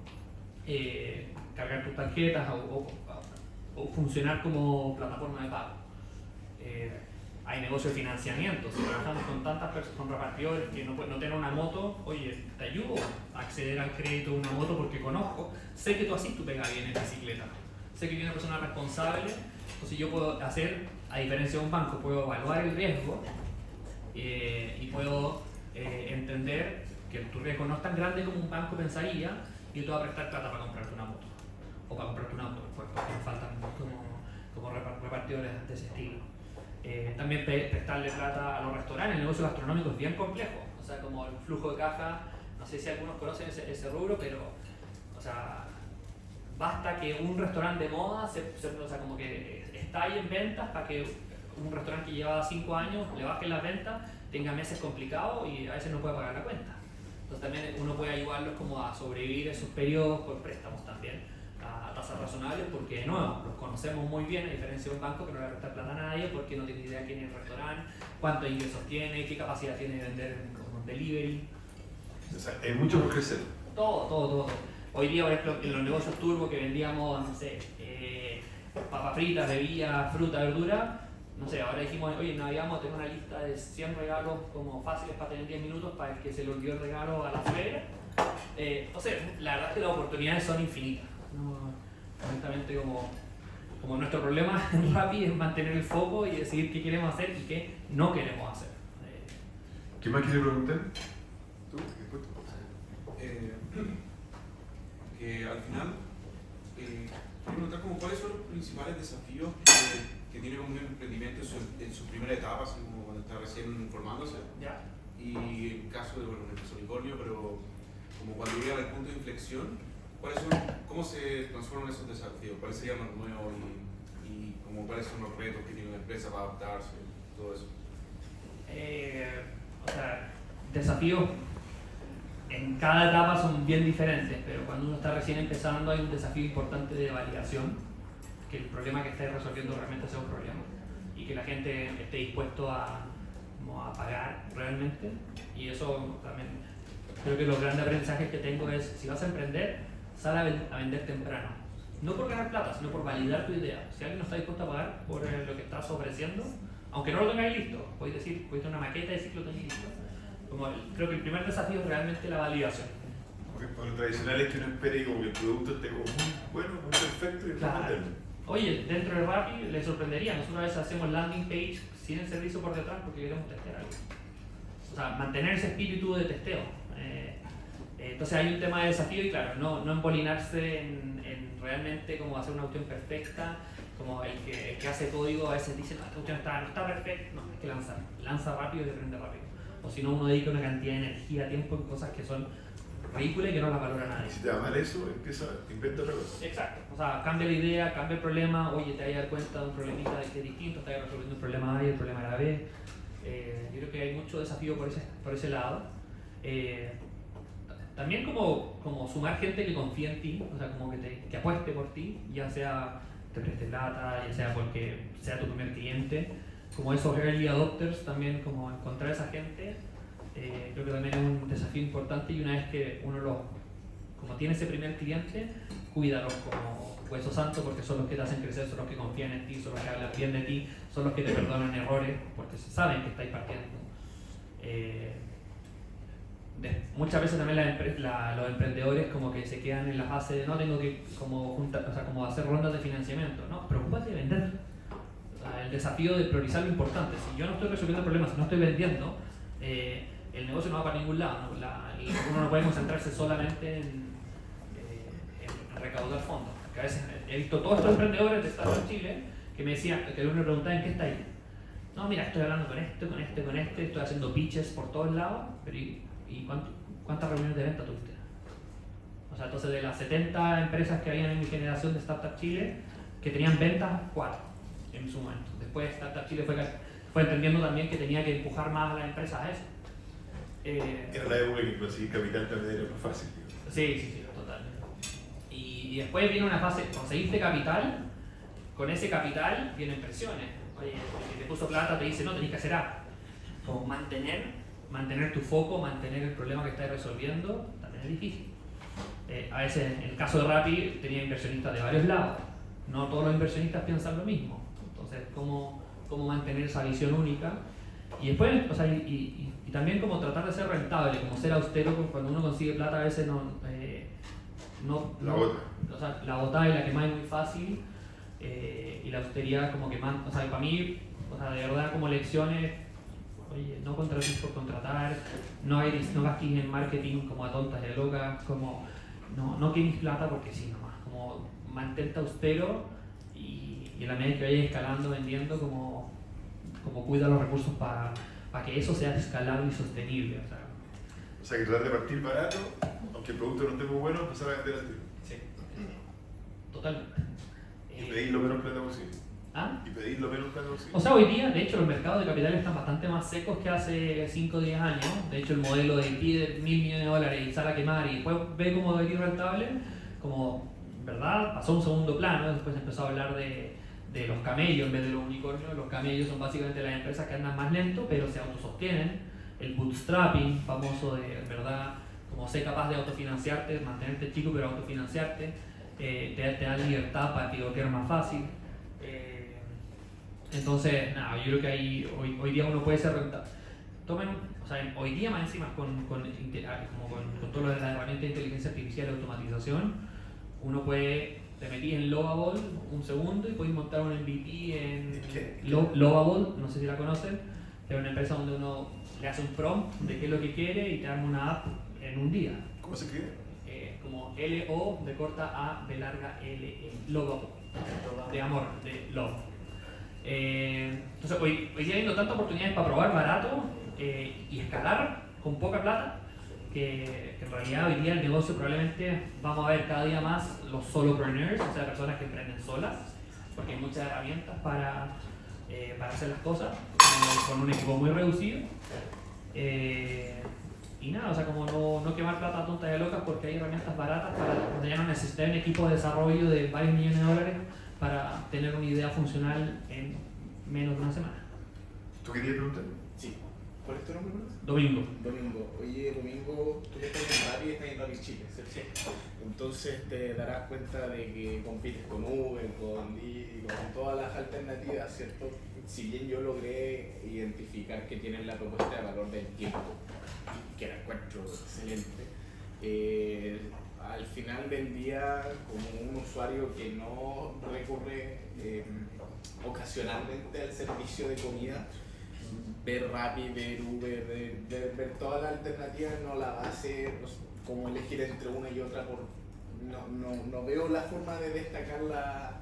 cargar tus tarjetas o funcionar como plataforma de pago. Hay negocio de financiamiento, si trabajamos con tantas personas, con repartidores que no tienen una moto, oye, te ayudo a acceder al crédito de una moto porque conozco, sé que tú así tú pegas bien en bicicleta, sé que eres una persona responsable, entonces yo puedo hacer, a diferencia de un banco, puedo evaluar el riesgo y puedo entender que tu riesgo no es tan grande como un banco pensaría y yo te voy a prestar plata para comprarte una moto o para comprarte un auto, porque nos faltan como repartidores de ese estilo. También prestarle plata a los restaurantes, el negocio gastronómico es bien complejo, o sea, como el flujo de caja, no sé si algunos conocen ese rubro, pero, o sea, basta que un restaurante de moda o sea, como que estalle en ventas para que un restaurante que lleva 5 años le baje las ventas, tenga meses complicados y a veces no puede pagar la cuenta. Entonces también uno puede ayudarlos como a sobrevivir esos periodos con préstamos también a tasas razonables, porque de nuevo, los conocemos muy bien, a diferencia de un banco que no le va a prestar plata a nadie porque no tiene idea quién es el restaurante, cuántos ingresos tiene, qué capacidad tiene de vender con delivery. O sea, hay mucho por crecer. Todo. Hoy día, por ejemplo, en los negocios turbo que vendíamos, no sé, papas fritas, bebidas, fruta, verdura, no sé, ahora dijimos, oye, en Navidad vamos a tener una lista de 100 regalos como fáciles para tener 10 minutos para el que se le olvidó el regalo a la suegra. Entonces, la verdad es que las oportunidades son infinitas. No, honestamente, como nuestro problema en Rappi es mantener el foco y decidir qué queremos hacer y qué no queremos hacer. ¿Qué más quiere preguntar? ¿Tú? Después tú. Que al final, quiero preguntar como cuáles son los principales desafíos que tiene un emprendimiento en su primera etapa, así como cuando está recién formándose. ¿Ya? Y en caso de, bueno, un unicornio, pero como cuando llega al punto de inflexión, ¿cómo se transforman esos desafíos? ¿Cuáles serían los nuevos y como cuáles son los retos que tiene una empresa para adaptarse? Todo eso. O sea, desafíos en cada etapa son bien diferentes, pero cuando uno está recién empezando hay un desafío importante de validación, que el problema que esté resolviendo realmente sea un problema y que la gente esté dispuesto a pagar realmente. Y eso también creo que los grandes aprendizajes que tengo es, si vas a emprender, sal a vender temprano. no por ganar plata, sino por validar tu idea. Si alguien no está dispuesto a pagar por lo que estás ofreciendo, aunque no lo tengáis listo, podéis decir, podéis tener una maqueta y decir que lo tenéis listo. Creo que el primer desafío es realmente la validación. Porque lo tradicional es que uno espere como que el producto esté como muy bueno, muy perfecto y Claro. venderlo. Oye, dentro de Rappi les sorprendería, nosotros a veces hacemos landing page sin el servicio por detrás porque queremos testear algo. O sea, mantener ese espíritu de testeo. Entonces hay un tema de desafío y claro, no embolinarse en realmente como hacer una cuestión perfecta, como el que hace código a veces dice, no, esta cuestión no está perfecta, no, hay que lanza rápido y aprende rápido. O si no, uno dedica una cantidad de energía, tiempo en cosas que son ridículas y que no las valora nadie. Y si te va mal eso, inventa otra cosa. Exacto, o sea, cambia la idea, cambia el problema, oye, te vas a dar cuenta de un problemita de que es distinto, estás resolviendo un problema A y el problema era B. Yo creo que hay mucho desafío por ese lado. También como sumar gente que confíe en ti, o sea, como que apueste por ti, ya sea te preste plata, ya sea porque sea tu primer cliente, como esos early adopters, también como encontrar a esa gente, creo que también es un desafío importante y una vez que uno como tiene ese primer cliente, cuídalos como hueso santo porque son los que te hacen crecer, son los que confían en ti, son los que hablan bien de ti, son los que te perdonan errores porque saben que estáis partiendo. Muchas veces también los emprendedores como que se quedan en la fase de no tengo que como juntar, o sea, como hacer rondas de financiamiento, no, preocúpate de vender. O sea, el desafío de priorizar lo importante. Si yo no estoy resolviendo problemas, si no estoy vendiendo, el negocio no va para ningún lado, ¿no? Uno no puede concentrarse solamente en recaudar fondos. Porque a veces he visto todos estos emprendedores de Startup Chile que me decían, que uno me preguntaba en qué está ahí. No, mira, estoy hablando con este, estoy haciendo pitches por todos lados, pero ¿y cuántas reuniones de venta tuviste? O sea, entonces de las 70 empresas que habían en mi generación de Startup Chile, que tenían ventas, 4 en su momento. Después Startup Chile fue entendiendo también que tenía que empujar más a las empresas a eso. Era la época que conseguir capital también era más fácil. Sí, total. Y después viene una fase, conseguiste capital, con ese capital vienen presiones. Oye, el que te puso plata te dice, no, tenés que hacer A. Como mantener tu foco, mantener el problema que estás resolviendo, también es difícil. A veces, en el caso de Rappi, tenía inversionistas de varios lados. No todos los inversionistas piensan lo mismo. Entonces, ¿cómo mantener esa visión única? Y después, o sea, y también como tratar de ser rentable, como ser austero, cuando uno consigue plata a veces o sea, la botada y la quemada es muy fácil, y la austeridad como que más, o sea, para mí, o sea, de verdad como lecciones, oye, no contrates por contratar, no gastes en marketing como a tontas y a locas, como no quemes plata porque sí nomás, como mantente austero y en la medida que vayas escalando, vendiendo, como cuida los recursos para que eso sea escalable y sostenible. O sea, que tratar de partir barato, aunque el producto no esté muy bueno, empezar a vender al tiro. Sí, totalmente. Y pedir lo menos plata posible. ¿Ah? Y pedir lo menos plata posible. O sea, hoy día, de hecho, los mercados de capital están bastante más secos que hace 5 o 10 años. De hecho, el modelo de pide $1.000 millones y sale a quemar y después ve cómo debería ir rentable, como, ¿verdad? Pasó a un segundo plano, después empezó a hablar de los camellos en vez de los unicornios. Los camellos son básicamente las empresas que andan más lento, pero se autosostienen. El bootstrapping, famoso de, ¿verdad? Como ser capaz de autofinanciarte, mantenerte chico pero autofinanciarte, te da libertad para pivotear más fácil. Entonces, nada, yo creo que ahí, hoy día uno puede ser rentable. O sea, hoy día más encima con todo lo de las herramientas de inteligencia artificial y automatización, uno te metís en Lovable un segundo y podéis montar un MVP en Lovable, no sé si la conocen, que es una empresa donde uno le hace un prompt de qué es lo que quiere y te arma una app en un día. ¿Cómo se escribe? Como L-O de corta A de larga L, Lovable, de amor, de love. Entonces hoy día habiendo tantas oportunidades para probar barato y escalar con poca plata, que en realidad hoy día el negocio probablemente vamos a ver cada día más los solopreneurs, o sea, personas que emprenden solas, porque hay muchas herramientas para hacer las cosas con un equipo muy reducido. Y nada, o sea, como no quemar plata tonta de locas porque hay herramientas baratas para donde ya no necesitas un equipo de desarrollo de varios millones de dólares para tener una idea funcional en menos de una semana. ¿Tú querías preguntar? Sí. ¿Cuál es tu nombre, perdón? Domingo. Domingo. Oye, Domingo, tú estás en Rappi y estás en Rappi Chile, ¿cierto? Sí. Entonces te darás cuenta de que compites con Uber, con Didi, con todas las alternativas, ¿cierto? Si bien yo logré identificar que tienen la propuesta de valor del tiempo, que la encuentro excelente, al final del día, como un usuario que no recurre ocasionalmente al servicio de comida, ver Rappi, ver Uber, ver todas las alternativas no la va a hacer como elegir entre una y otra. No veo la forma de destacarla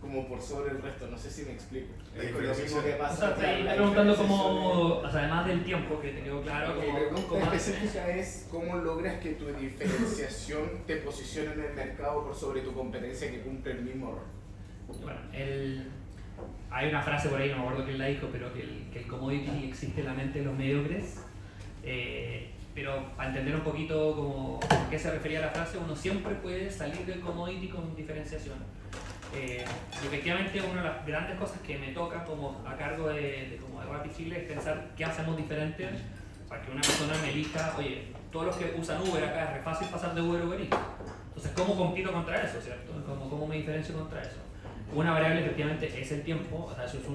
como por sobre el resto, no sé si me explico. Es lo mismo que O pasa. sea, te iba preguntando cómo, o sea, además del tiempo que te quedó claro, Mi cómo pregunta específica es cómo logras que tu diferenciación te posicione en el mercado por sobre tu competencia que cumple el mismo rol. Bueno, hay una frase por ahí, no me acuerdo quién la dijo, pero que el commodity existe en la mente de los mediocres. Pero para entender un poquito como a qué se refería la frase, uno siempre puede salir del commodity con diferenciación. Y efectivamente una de las grandes cosas que me toca como a cargo de Rappi Chile es pensar qué hacemos diferente para que una persona me elija, oye, todos los que usan Uber acá es re fácil pasar de Uber a Uber Eats. Entonces, ¿cómo compito contra eso, cierto? ¿Cómo me diferencio contra eso? Una variable efectivamente es el tiempo, o sea, eso es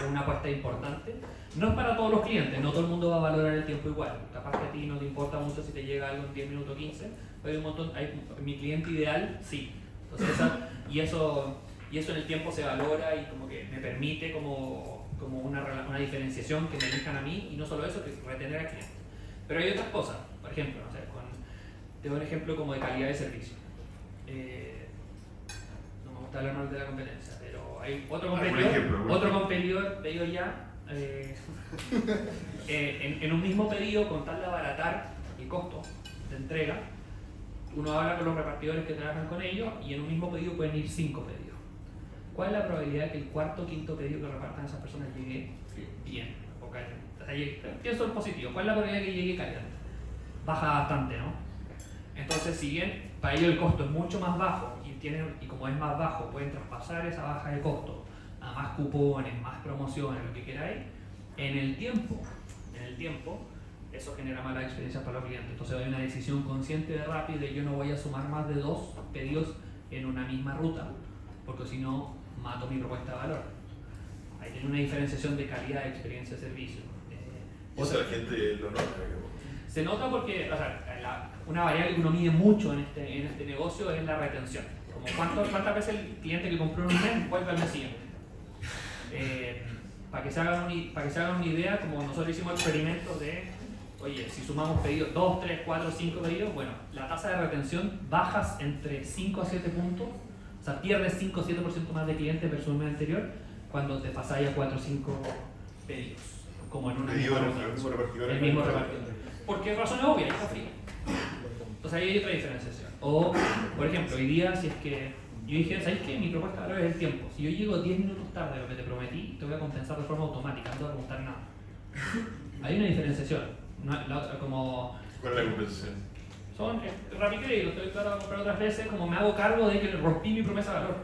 una apuesta importante. No es para todos los clientes, no todo el mundo va a valorar el tiempo igual. Capaz que a ti no te importa mucho si te llega algo en 10 minutos 15, pero hay un montón, mi cliente ideal sí. Entonces y eso en el tiempo se valora y como que me permite como una diferenciación que me elijan a mí y no solo eso, que retener al cliente. Pero hay otras cosas, por ejemplo, no sé, te doy un ejemplo como de calidad de servicio. No me gusta hablar mal de la competencia, pero hay otro competidor pedido ya en un mismo pedido con tal de abaratar el costo de entrega. Uno habla con los repartidores que trabajan con ellos y en un mismo pedido pueden ir 5 pedidos. ¿Cuál es la probabilidad de que el cuarto o quinto pedido que repartan esas personas llegue bien o caliente? O sea, pienso en positivo. ¿Cuál es la probabilidad de que llegue caliente? Baja bastante, ¿no? Entonces, si bien para ellos el costo es mucho más bajo y como es más bajo pueden traspasar esa baja de costo a más cupones, más promociones, lo que queráis, en el tiempo, eso genera malas experiencias para los clientes. Entonces hay una decisión consciente de Rappi de yo no voy a sumar más de 2 pedidos en una misma ruta, porque si no, mato mi propuesta de valor. Ahí tiene una diferenciación de calidad de experiencia de servicio. Eso la gente lo nota, digamos. Se nota porque, o sea, una variable que uno mide mucho en este negocio es la retención. Como cuántas veces el cliente que compró en un mes vuelve al mes siguiente. Para que se hagan una idea, como nosotros hicimos experimentos de, oye, si sumamos pedidos, 2, 3, 4, 5 pedidos, bueno, la tasa de retención bajas entre 5 a 7 puntos, o sea, pierdes 5 o 7% más de clientes versus el mes anterior cuando te pasáis a 4 o 5 pedidos, como en una misma ruta. El mismo repartidor. Porque razón es obvia, está frío. Entonces ahí hay otra diferenciación. O, por ejemplo, hoy día, si es que yo dije, ¿sabes qué? Mi propuesta de valor es el tiempo. Si yo llego 10 minutos tarde de lo que te prometí, te voy a compensar de forma automática, no te voy a preguntar nada. Hay una diferenciación. Como ¿Cuál es la compensación? son Rappi Crédito, estoy tratando de comprar otras veces, como me hago cargo de que rompí mi promesa de valor.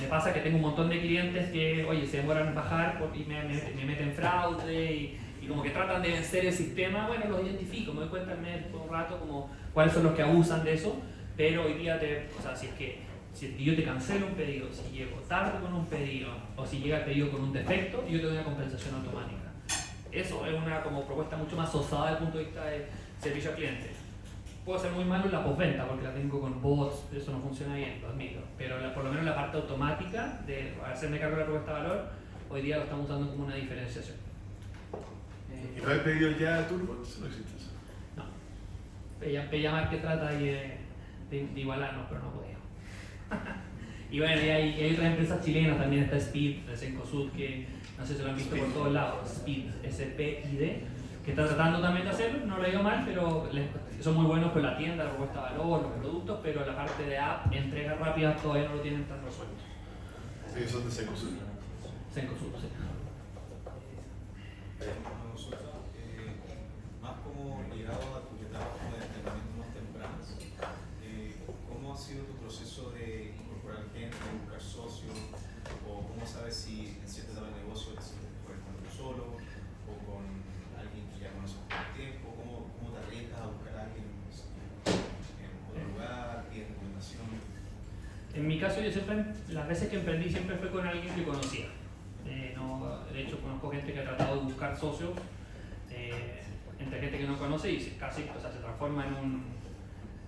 Me pasa que tengo un montón de clientes que, oye, se demoran en bajar y me meten fraude y como que tratan de vencer el sistema. Bueno, los identifico, me doy cuenta al mes por un rato como cuáles son los que abusan de eso, pero hoy día si yo te cancelo un pedido, si llego tarde con un pedido o si llega el pedido con un defecto, yo te doy una compensación automática. Eso es una como propuesta mucho más osada desde el punto de vista de servicio al cliente. Puedo ser muy malo en la postventa porque la tengo con bots, eso no funciona bien, lo admito. Pero por lo menos la parte automática de hacerme cargo de la propuesta de valor, hoy día lo estamos usando como una diferenciación. ¿Y no hay pedido ya turbo? No existe eso. No. Pellamar que trata ahí de igualarnos, pero no podía. Y bueno, y hay otras empresas chilenas, también está Speed, de Cencosud, que no sé si lo han visto por todos lados, Speed, S-P-I-D, que está tratando también de hacerlo, no lo digo mal, pero son muy buenos con la tienda, la propuesta de valor, los productos, pero la parte de app, entregas rápidas, todavía no lo tienen tan resuelto. Sí, son de Cencosud. Cencosud, sí. Nosotros, más como ligado a tu trabajo de entrenamiento más tempranas, ¿cómo ha sido tu proceso de incorporar gente, buscar socios, o cómo sabes si en cierta etapa de negocio te sientes mejor estando solo o con En mi caso, yo siempre, las veces que emprendí siempre fue con alguien que conocía. De hecho, conozco gente que ha tratado de buscar socios entre gente que no conoce y casi, o sea, se transforma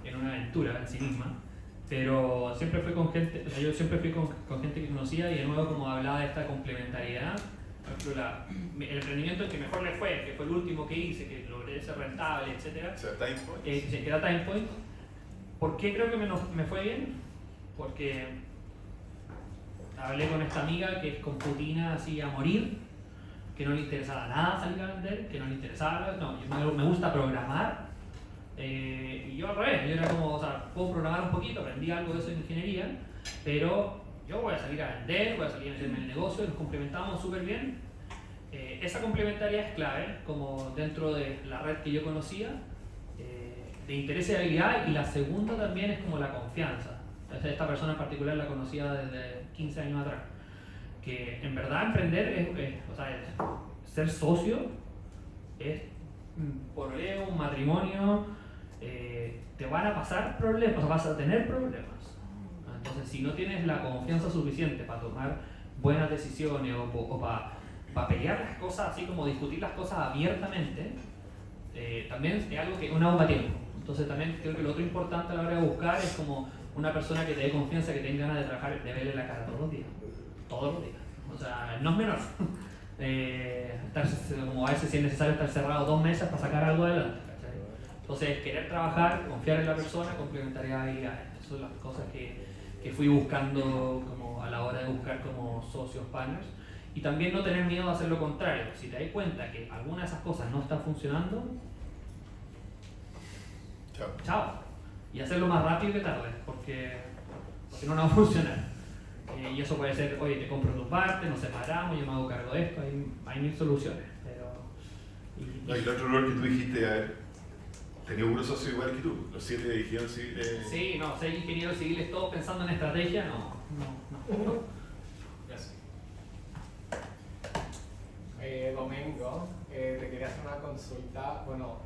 en una aventura en sí misma. Pero siempre fui con gente, o sea, yo siempre fui con gente que conocía y de nuevo como hablaba de esta complementariedad. Por ejemplo, el emprendimiento que mejor le fue, que fue el último que hice, que logré ser rentable, etc. O sea, Time Point. Que era Time Point. ¿Por qué creo que me fue bien? Porque hablé con esta amiga que es computina así a morir, que no le interesaba nada salir a vender, que no le interesaba, no, me gusta programar. Y yo al revés, yo era como, o sea, puedo programar un poquito, aprendí algo de eso en ingeniería, pero yo voy a salir a vender, voy a salir a meterme en el negocio y nos complementamos súper bien. Esa complementariedad es clave, como dentro de la red que yo conocía, de interés y habilidad, y la segunda también es como la confianza. Esta persona en particular la conocía desde 15 años atrás, que en verdad emprender o sea, ser socio es poroleo, un matrimonio, te van a pasar problemas, o sea, vas a tener problemas. Entonces, si no tienes la confianza suficiente para tomar buenas decisiones o para pelear las cosas, así como discutir las cosas abiertamente, también es algo que una bomba a tiempo. Entonces, también creo que lo otro importante a la hora de buscar es como una persona que te dé confianza, que tenga ganas de trabajar, de verle la cara todos los días. Todos los días. O sea, no es menor. Como a veces si es necesario estar cerrado 2 meses para sacar algo adelante. ¿Cachai? Entonces, querer trabajar, confiar en la persona, complementariedad de habilidades. Esas son las cosas que fui buscando como a la hora de buscar como socios, partners. Y también no tener miedo a hacer lo contrario. Si te das cuenta que alguna de esas cosas no está funcionando, chao. Y hacerlo más rápido que tarde, porque no va a funcionar. Y eso puede ser, oye, te compro tu parte, nos separamos, yo me hago cargo de esto, hay 1000 soluciones. No, y el otro error que tú dijiste, a ver, tenía un socio igual que tú, los 7 de ingenieros civiles. Sí, no, 6 ingenieros civiles todos pensando en estrategia, no. Gracias. Domingo, te quería hacer una consulta. Bueno,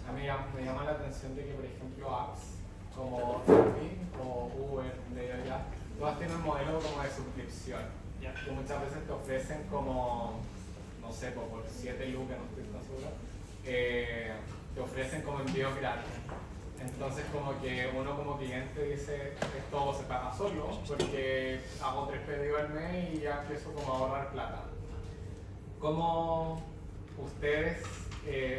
a mí me llama la atención de que, por ejemplo, apps como Airbnb o Uber, de allá, todas tienen un modelo como de suscripción, que muchas veces te ofrecen como, no sé, por 7 lucas, no estoy tan seguro, te ofrecen como envío gratis. Entonces como que uno como cliente dice, esto se paga solo porque hago 3 pedidos al mes y ya empiezo como a ahorrar plata. ¿Cómo ustedes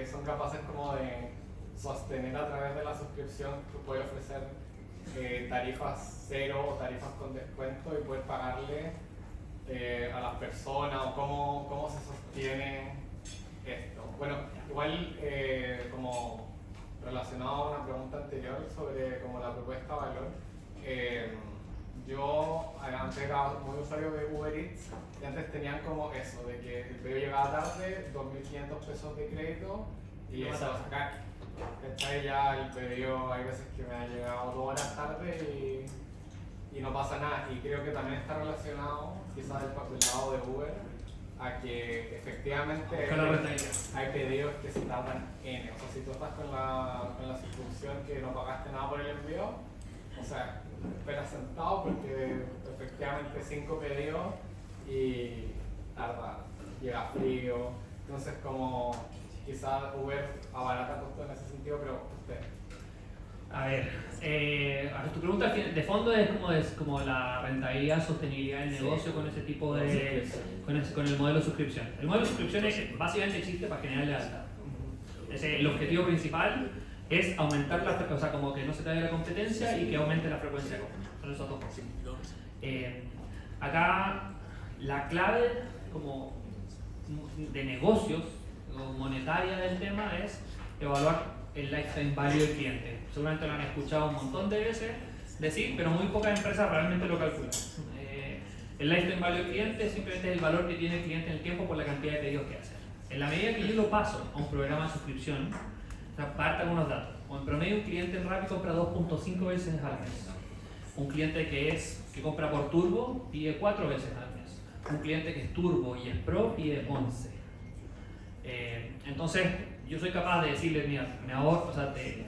son capaces como de sostener a través de la suscripción que puede ofrecer tarifas cero o tarifas con descuento y poder pagarle a las personas, o cómo se sostiene esto? Bueno, igual como relacionado a una pregunta anterior sobre como la propuesta de valor, yo antes era muy usuario de Uber Eats y antes tenían como eso, de que el pedido llegaba tarde, 2.500 pesos de crédito y eso lo sacar. Ya el pedido hay veces que me ha llegado 2 horas tarde y no pasa nada. Y creo que también está relacionado, quizás del lado de Uber, a que efectivamente hay pedidos que se tardan N. O sea, si tú estás con la suscripción que no pagaste nada por el envío, o sea, esperas sentado porque efectivamente 5 pedidos y tarda, llega frío. Entonces, como quizás Uber abarata costos en ese sentido, pero usted. A ver, tu pregunta de fondo es como la rentabilidad, sostenibilidad del negocio con ese tipo de, con el modelo de suscripción. El modelo de suscripción básicamente existe para generar lealtad. El objetivo principal es aumentar o sea, como que no se te vaya la competencia y que aumente la frecuencia de compra. Son esos 2 cosas. Acá la clave como de negocios o monetaria del tema es evaluar el lifetime value del cliente. Seguramente lo han escuchado un montón de veces decir, pero muy pocas empresas realmente lo calculan. El lifetime value del cliente simplemente es el valor que tiene el cliente en el tiempo por la cantidad de pedidos que hace. En la medida que yo lo paso a un programa de suscripción, parte algunos datos. En promedio, un cliente en Rappi compra 2.5 veces al mes. Un cliente que compra por turbo pide 4 veces al mes. Un cliente que es turbo y es pro pide 11. Entonces, yo soy capaz de decirle, mira, me ahorro, o sea, te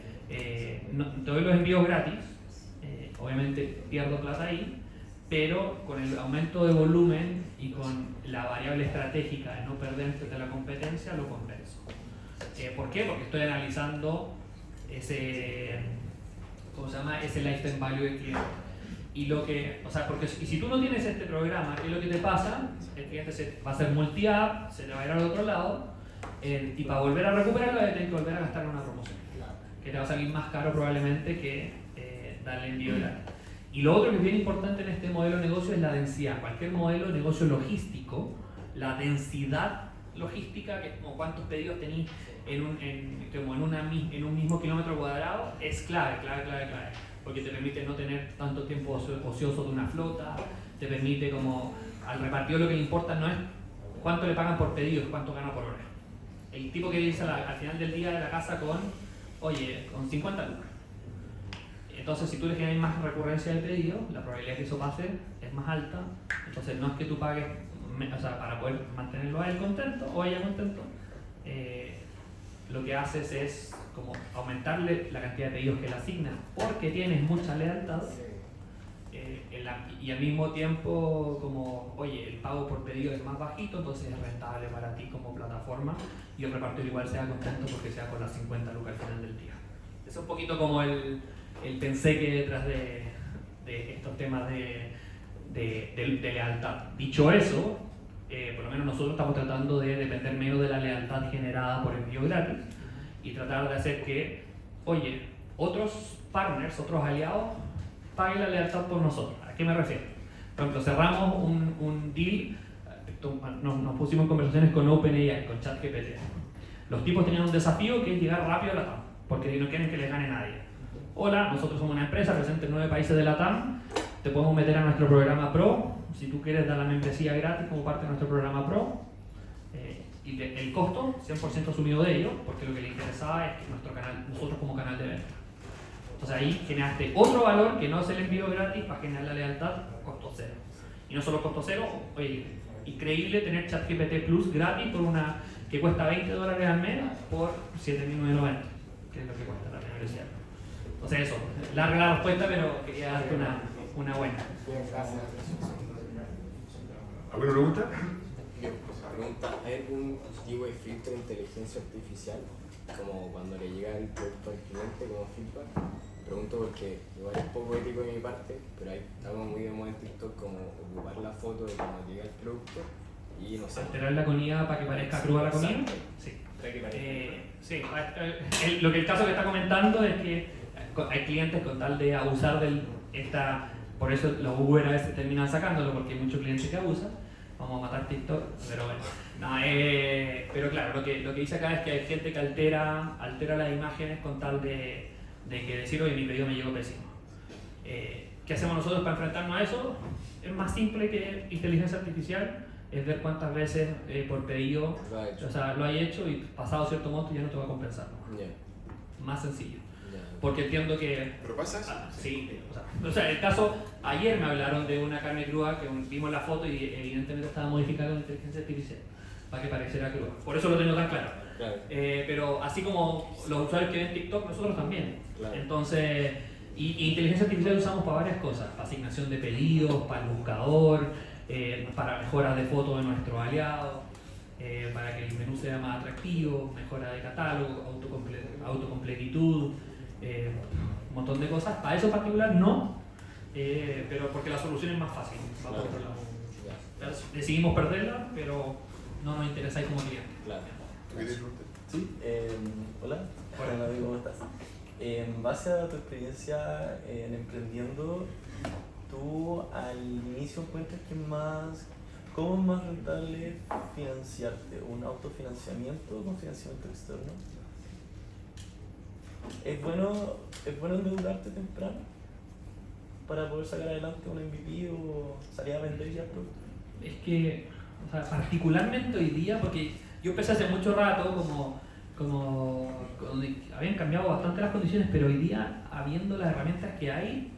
doy los envíos gratis, obviamente pierdo plata ahí, pero con el aumento de volumen y con la variable estratégica de no perder frente a la competencia, lo compenso. ¿Por qué? Porque estoy analizando ese, ¿cómo se llama? Ese lifetime value del cliente. Y lo que, o sea, porque si tú no tienes este programa, ¿qué es lo que te pasa? El cliente va a ser multi-app, se te va a ir al otro lado, y para volver a recuperarlo, vas a tener que volver a gastar en una promoción, que te va a salir más caro probablemente que darle envío gratis. Y lo otro que es bien importante en este modelo de negocio es la densidad. Cualquier modelo de negocio logístico, la densidad logística, que es como cuántos pedidos tenéis en un mismo kilómetro cuadrado, es clave. Porque te permite no tener tanto tiempo ocioso de una flota, te permite como al repartidor lo que le importa no es cuánto le pagan por pedido, es cuánto gana por hora. El tipo que dice al final del día de la casa con 50 lucas. Entonces si tú le generas más recurrencia de pedido, la probabilidad de que eso pase es más alta. Entonces no es que tú pagues, o sea, para poder mantenerlo a él contento o ella contento, lo que haces es como aumentarle la cantidad de pedidos que le asignas porque tienes mucha lealtad, y al mismo tiempo como, oye, el pago por pedido es más bajito, entonces es rentable para ti como plataforma y el repartidor igual sea contento porque sea con las 50 lucas al final del día. Es un poquito como el pensé que detrás de estos temas de lealtad. Dicho eso, por lo menos nosotros estamos tratando de depender menos de la lealtad generada por envío gratis y tratar de hacer que, oye, otros partners, otros aliados, paguen la lealtad por nosotros. ¿A qué me refiero? Por ejemplo, cerramos un deal, nos pusimos en conversaciones con OpenAI, con ChatGPT. Los tipos tenían un desafío que es llegar rápido a la TAM, porque no quieren que les gane nadie. Hola, nosotros somos una empresa presente en 9 países de la TAM, te podemos meter a nuestro programa Pro, si tú quieres dar la membresía gratis como parte de nuestro programa Pro, y el costo 100% asumido de ellos, porque lo que les interesaba es que nosotros como canal de venta. Entonces ahí generaste otro valor que no es el envío gratis para generar la lealtad, costo cero. Y no solo costo cero, oye, increíble tener ChatGPT Plus gratis por que cuesta $20 al mes por 7.990, que es lo que cuesta la membresía. Entonces eso, larga la respuesta, pero quería darte una buena. ¿Alguna pregunta? Pregunta, ¿hay algún tipo de filtro de inteligencia artificial, como cuando le llega el producto al cliente como feedback? Pregunto porque igual es poco ético de mi parte, pero ahí estamos muy de moda en TikTok como ocupar la foto de cuando llega el producto y no sé. ¿Alterar la comida para que parezca cruda la comida? Sí. Sí, lo que el caso que está comentando es que hay clientes con tal de abusar por eso los Uber a veces terminan sacándolo porque hay muchos clientes que abusan. Vamos a matar TikTok, pero bueno. No, pero claro, lo que dice acá es que hay gente que altera las imágenes con tal de que decir, oye, mi pedido me llegó pésimo. ¿Qué hacemos nosotros para enfrentarnos a eso? Es más simple que inteligencia artificial, es ver cuántas veces por pedido lo hay hecho y pasado cierto monto ya no te va a compensar. Más sencillo. Porque entiendo que... ¿Pero pasa eso? Sí, o sea, el caso, ayer me hablaron de una carne cruda que vimos la foto y evidentemente estaba modificada con inteligencia artificial para que pareciera cruda. Por eso lo tengo tan claro. Pero así como los usuarios que ven TikTok, nosotros también. Entonces, y inteligencia artificial usamos para varias cosas, para asignación de pedidos, para el buscador, para mejoras de fotos de nuestros aliados, para que el menú sea más atractivo, mejora de catálogo, autocompletitud, un montón de cosas. Para eso en particular no, pero porque la solución es más fácil, va por otro lado. Decidimos perderla, pero no nos interesáis como cliente. Sí, hola, David, ¿cómo estás? En base a tu experiencia en emprendiendo, ¿tú al inicio encuentras que cómo es más rentable financiarte? ¿Un autofinanciamiento o con financiamiento externo? ¿Es bueno endeudarte temprano para poder sacar adelante un MVP o salir a vender ya el producto? Es que, o sea, particularmente hoy día, porque yo empecé hace mucho rato como habían cambiado bastante las condiciones, pero hoy día, habiendo las herramientas que hay,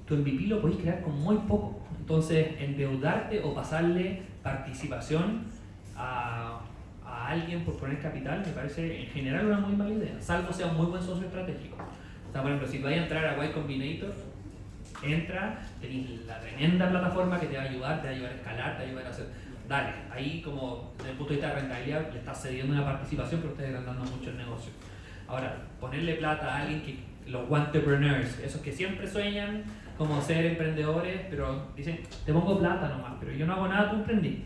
tu MVP lo podéis crear con muy poco. Entonces, endeudarte o pasarle participación a alguien por poner capital me parece en general una muy mala idea, salvo sea un muy buen socio estratégico. O sea, por ejemplo, si vais a entrar a Y Combinator, entra, tenéis la tremenda plataforma que te va a ayudar a escalar, te va a ayudar a hacer. Dale, ahí como desde el punto de vista de rentabilidad le estás cediendo una participación, pero ustedes están dando mucho el negocio. Ahora, ponerle plata a alguien que los entrepreneurs, esos que siempre sueñan como ser emprendedores, pero dicen, te pongo plata nomás, pero yo no hago nada, tú emprendí.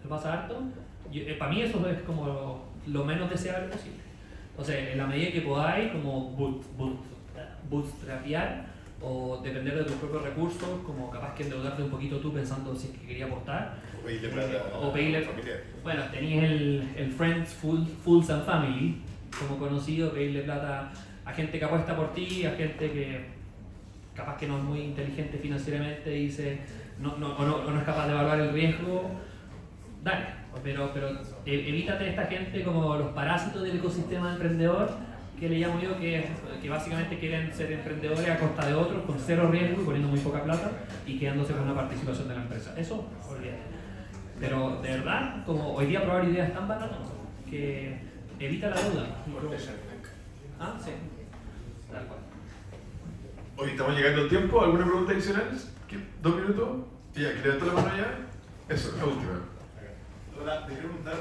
¿Te pasa harto? Para mí eso es como lo menos deseable posible. Entonces, en la medida que podáis, como bootstrapear o depender de tus propios recursos, como capaz que endeudarte un poquito tú pensando si es que quería apostar. O pedirle plata o pedirle, familiar. bueno, tenéis el Friends, Fools and Family, como conocido, pedirle plata a gente que apuesta por ti, a gente que capaz que no es muy inteligente financieramente y dice, o no es capaz de evaluar el riesgo, dale, pero evítate esta gente como los parásitos del ecosistema emprendedor, que le llamo yo, que básicamente quieren ser emprendedores a costa de otros, con cero riesgo y poniendo muy poca plata y quedándose con una participación de la empresa. Eso, olvídate. Pero de verdad, como hoy día probar ideas tan baratas que evita la duda. Ah, sí. Tal cual. Hoy estamos llegando al tiempo. ¿Alguna pregunta adicional? ¿2 minutos? Ya, que levantó la mano ya. Eso, la última. Ahora, te quiero preguntar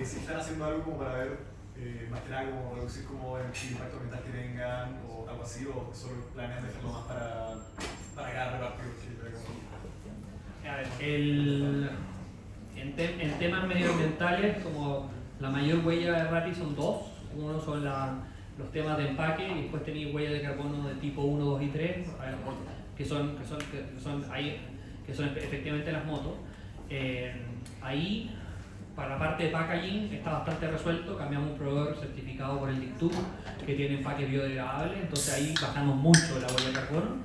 si están haciendo algo como para ver, más que nada, como reducir como el impacto ambiental que tengan o algo así, o solo planean dejarlo más para cada repartido. A ver, en temas medioambientales, como la mayor huella de Rappi son dos. Uno son los temas de empaque y después tenéis huellas de carbono de tipo 1, 2 y 3, que son efectivamente las motos. Ahí, para la parte de packaging, está bastante resuelto. Cambiamos un proveedor certificado por el DICTUB que tiene empaque biodegradable, entonces ahí bajamos mucho la huella de carbono.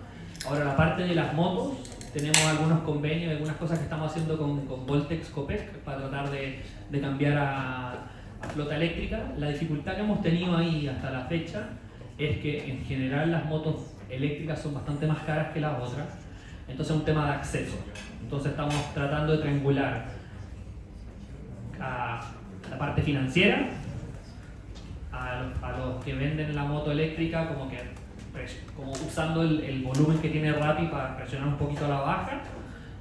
Ahora, la parte de las motos, tenemos algunos convenios, algunas cosas que estamos haciendo con Voltex Copec para tratar de cambiar a flota eléctrica. La dificultad que hemos tenido ahí hasta la fecha es que en general las motos eléctricas son bastante más caras que las otras, entonces es un tema de acceso. Entonces estamos tratando de triangular a la parte financiera, a los que venden la moto eléctrica, como usando el volumen que tiene Rappi para presionar un poquito a la baja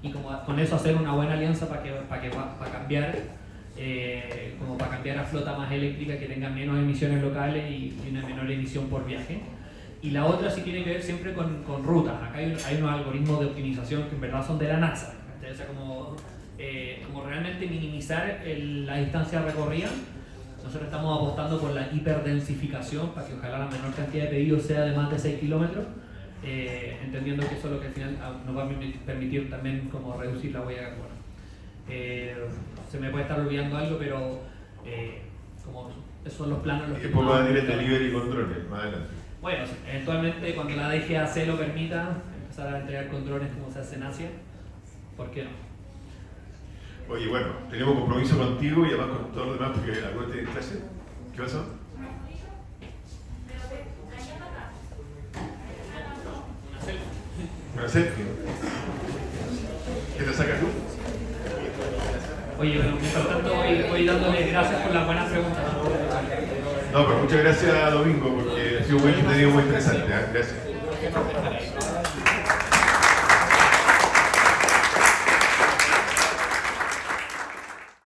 y como con eso hacer una buena alianza para cambiar para cambiar a flota más eléctrica que tenga menos emisiones locales y una menor emisión por viaje. Y la otra sí tiene que ver siempre con rutas. Acá hay unos algoritmos de optimización que en verdad son de la NASA, o sea, como realmente minimizar la distancia recorrida. Nosotros estamos apostando por la hiperdensificación para que ojalá la menor cantidad de pedidos sea de más de 6 kilómetros, entendiendo que eso es lo que al final nos va a permitir también como reducir la huella de carbono. Se me puede estar olvidando algo, pero como esos son los planos. Y después va a venir el delivery con drones, más adelante. Bueno, eventualmente cuando la DGAC lo permita, empezar a entregar con drones como se hace en Asia, ¿por qué no? Oye, bueno, tenemos compromiso contigo y además con todos los demás porque acuérdate de clase. ¿Qué pasó? Una selfie. ¿Qué te sacas tú? Oye, bueno, mientras tanto voy dándole gracias por las buenas preguntas. No, pero muchas gracias, Domingo, porque ha sido muy entretenido, muy interesante. ¿Eh? Gracias.